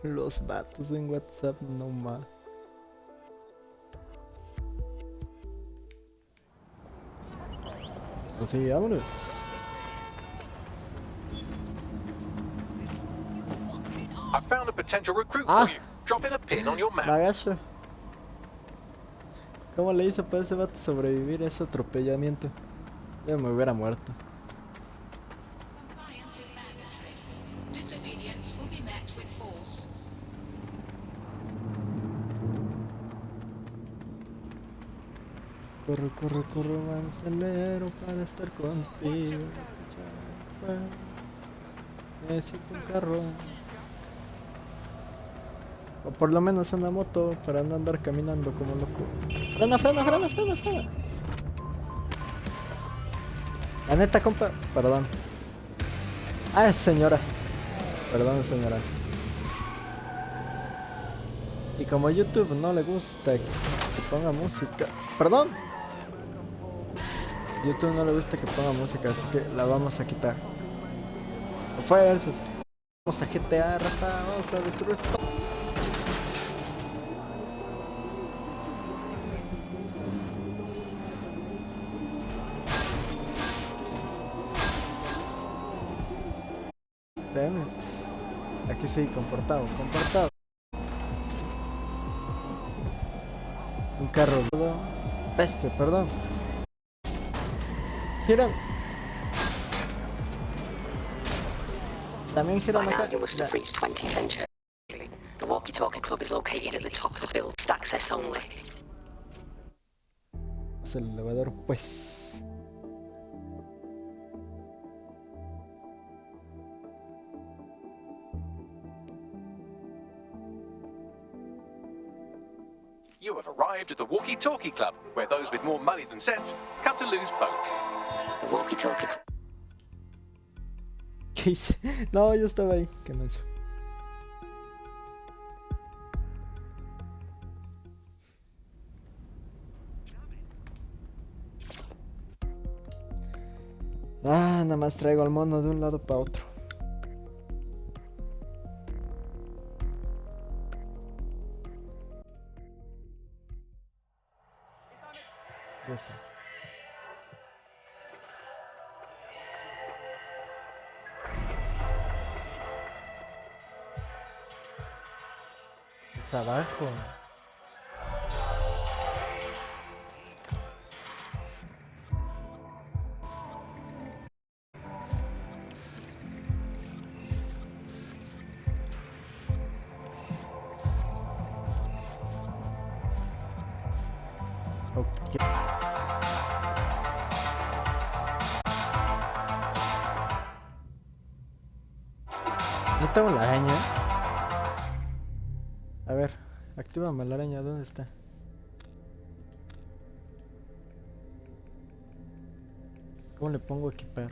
Los vatos en WhatsApp no más. Así, vámonos. I found a potential recruit for you. Drop in a pin on your map. Bagacho. ¿Cómo le hizo para ese vato sobrevivir a ese atropellamiento? Yo me hubiera muerto. Corre, corre, corre, acelero para estar contigo. Necesito un carro. O por lo menos una moto para no andar caminando como loco. Frena, frena, frena, frena, frena. La neta, compa. Perdón. Ah, señora. Perdón, señora. Y como a YouTube no le gusta que ponga música. Perdón. YouTube no le gusta que ponga música, así que la vamos a quitar. Fuerzas. Vamos a GTA, raza. Vamos a destruir todo. Damn it. Aquí sí, comportado, comportado. Un carro. Peste, perdón. Giran. También giran acá. You must have reached 20th entry. The Walkie Talkie Club is located at the top of the building. Access only. Es el elevador, pues. You have arrived at the Walkie Talkie Club, where those with more money than sense come to lose both. The Walkie Talkie Club. ¿Qué hice? No, yo estaba ahí. ¿Qué me hizo? Nada más traigo al mono de un lado para otro. Ya está. Es abajo. Ok. No tengo la araña. A ver, actívame la araña, ¿dónde está? ¿Cómo le pongo equipar?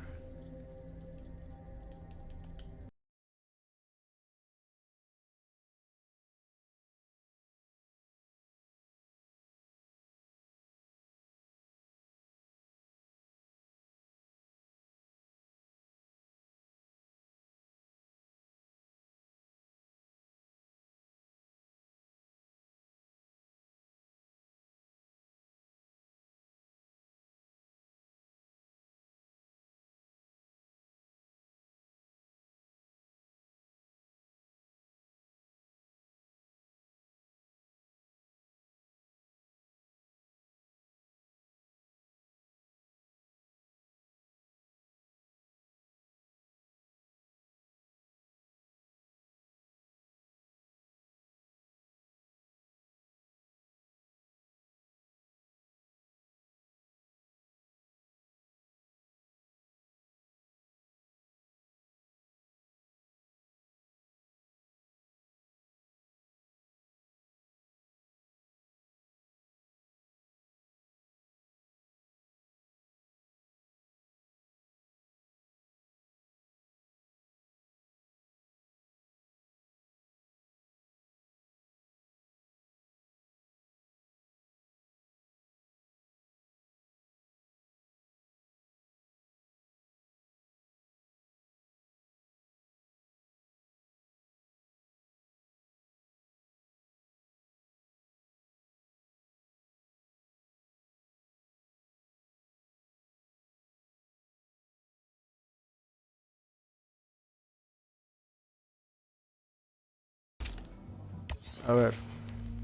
A ver.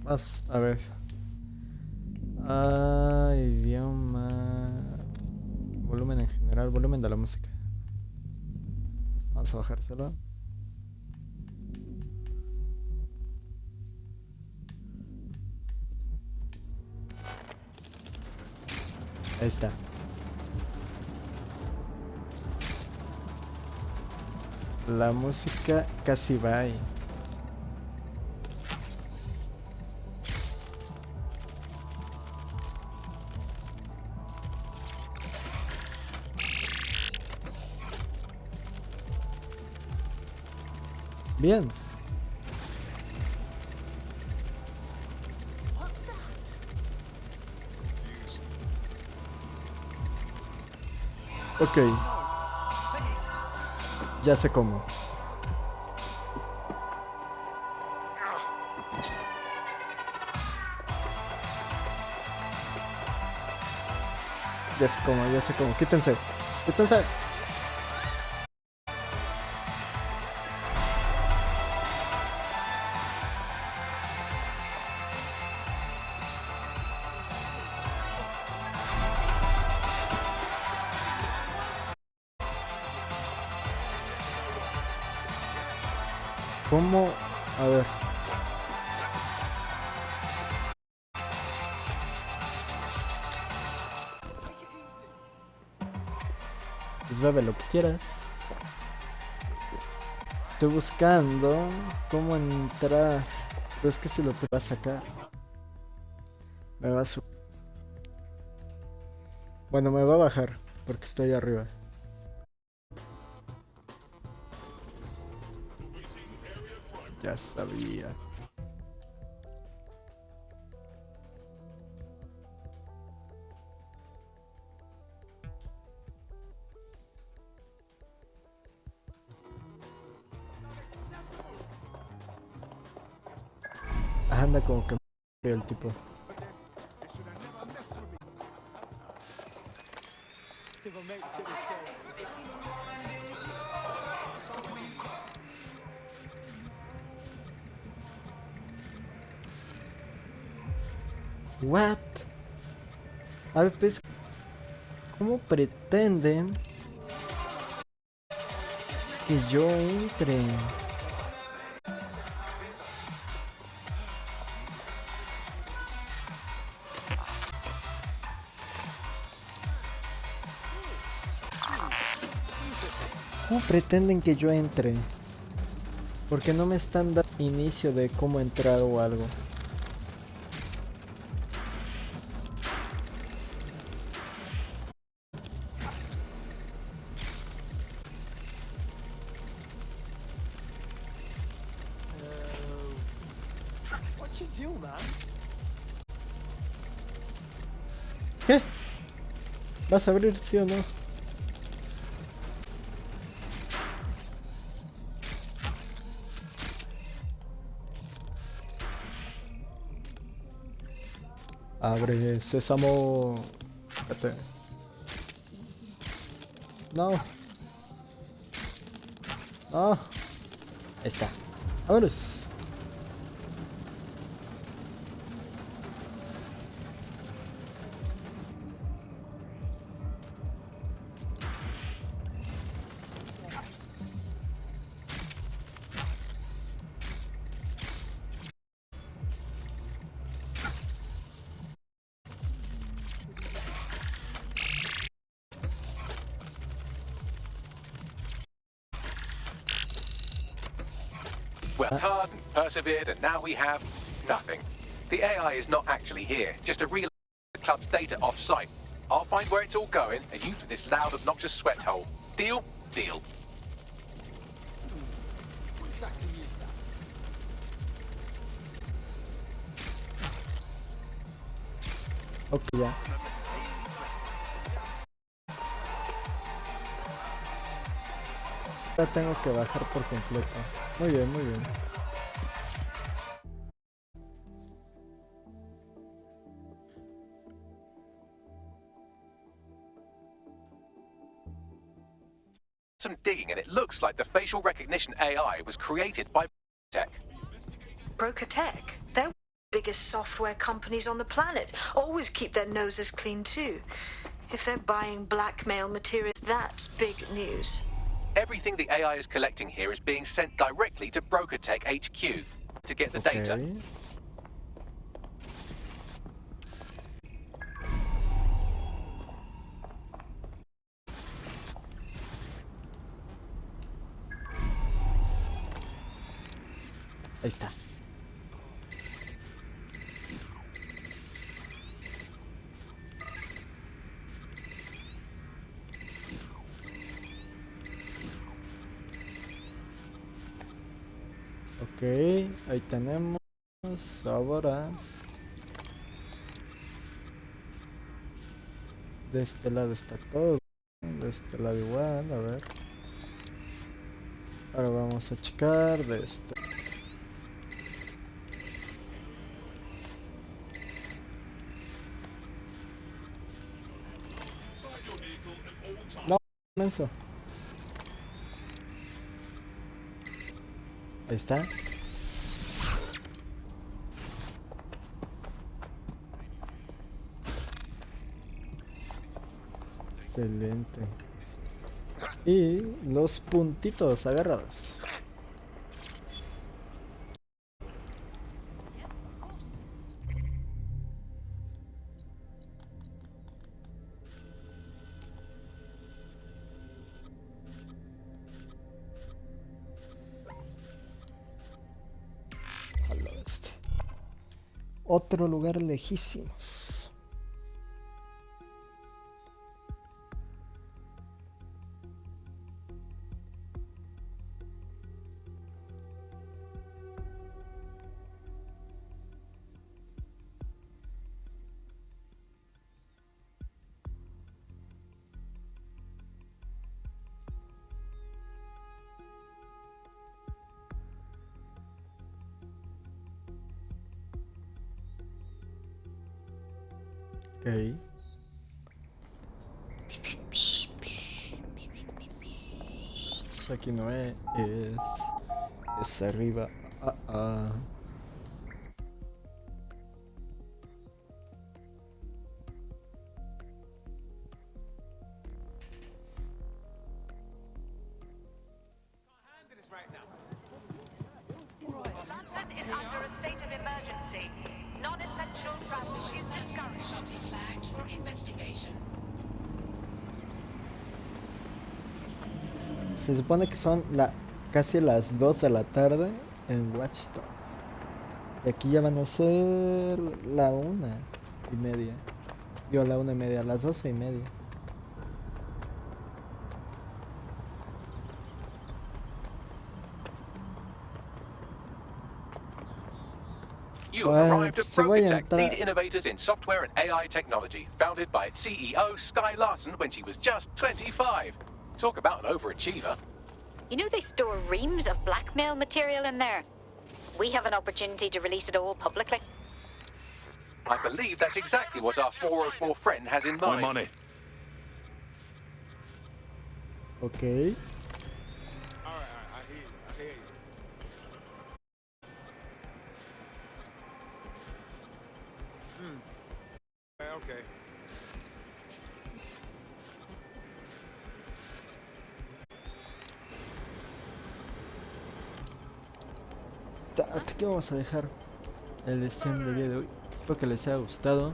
Más, a ver. Idioma. Volumen en general, volumen de la música. Vamos a bajárselo. Ahí está. La música casi va ahí. Bien. Ok. Ya sé cómo. Ya sé cómo, ya sé cómo. Quítense. Quítense. ¿Cómo? A ver. Pues bebe lo que quieras. Estoy buscando cómo entrar. Pero es que si lo puedo sacar, me va a subir. Bueno, me va a bajar porque estoy arriba. Ya sabía. Anda como que me el tipo. What? A ver, pues, ¿cómo pretenden que yo entre? ¿Cómo pretenden que yo entre? Porque no me están dando inicio de cómo entrar o algo. ¿Qué? ¿Vas a abrir sí o no? Abre sésamo. Espérate. No. No. Ahí está. Vámonos. Worked hard and persevered, and now we have nothing. The AI is not actually here, just a relay of the club's data off-site. I'll find where it's all going, and use this loud, obnoxious sweat hole. Deal? Deal. What exactly is that? Ok, ya. Ya tengo que bajar por completo. Muy bien, muy bien. Some digging, and it looks like the facial recognition AI was created by tech. Broker Tech. They're one of the biggest software companies on the planet. Always keep their noses clean too. If they're buying blackmail materials, that's big news. Everything the AI is collecting here is being sent directly to Broker Tech HQ to get the data. Ahí está. Ok, ahí tenemos. Ahora de este lado está todo. De este lado igual, a ver. Ahora vamos a checar de este. No, menso. Ahí está. Excelente. Y los puntitos agarrados. Al oeste. Otro lugar lejísimos. Okay. Pues aquí no es arriba. London is under a state of emergency. Non-essential travel is discouraged. Flagged for investigation. Se supone que son casi las 2 de la tarde en Watch Dogs. Y aquí ya van a ser la 1:30. Yo la 1:30, las 12:30. You have arrived at Broker Tech, lead innovators in software and AI technology, founded by its CEO, Sky Larson, when she was just 25. Talk about an overachiever. You know they store reams of blackmail material in there. We have an opportunity to release it all publicly. I believe that's exactly what our 404 friend has in mind. My money. Okay. Okay. Hasta aquí vamos a dejar el stream del día de hoy. Espero que les haya gustado.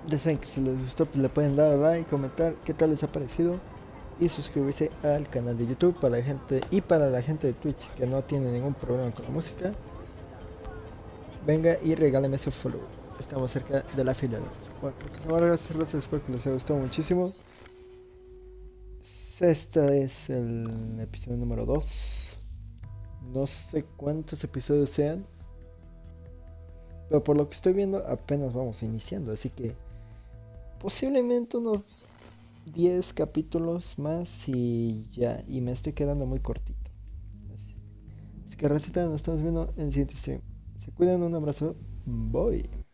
Ya saben que si les gustó, pues le pueden dar a like, comentar qué tal les ha parecido y suscribirse al canal de YouTube para la gente y para la gente de Twitch que no tiene ningún problema con la música. Venga y regáleme su follow. Estamos cerca de la afiliada. Bueno, gracias, espero que les haya gustado muchísimo. Este es el episodio número 2. No sé cuántos episodios sean, pero por lo que estoy viendo apenas vamos iniciando, así que posiblemente unos 10 capítulos más y ya, y me estoy quedando muy cortito. Así que receta, nos estamos viendo en el siguiente stream. Se cuidan, un abrazo, bye.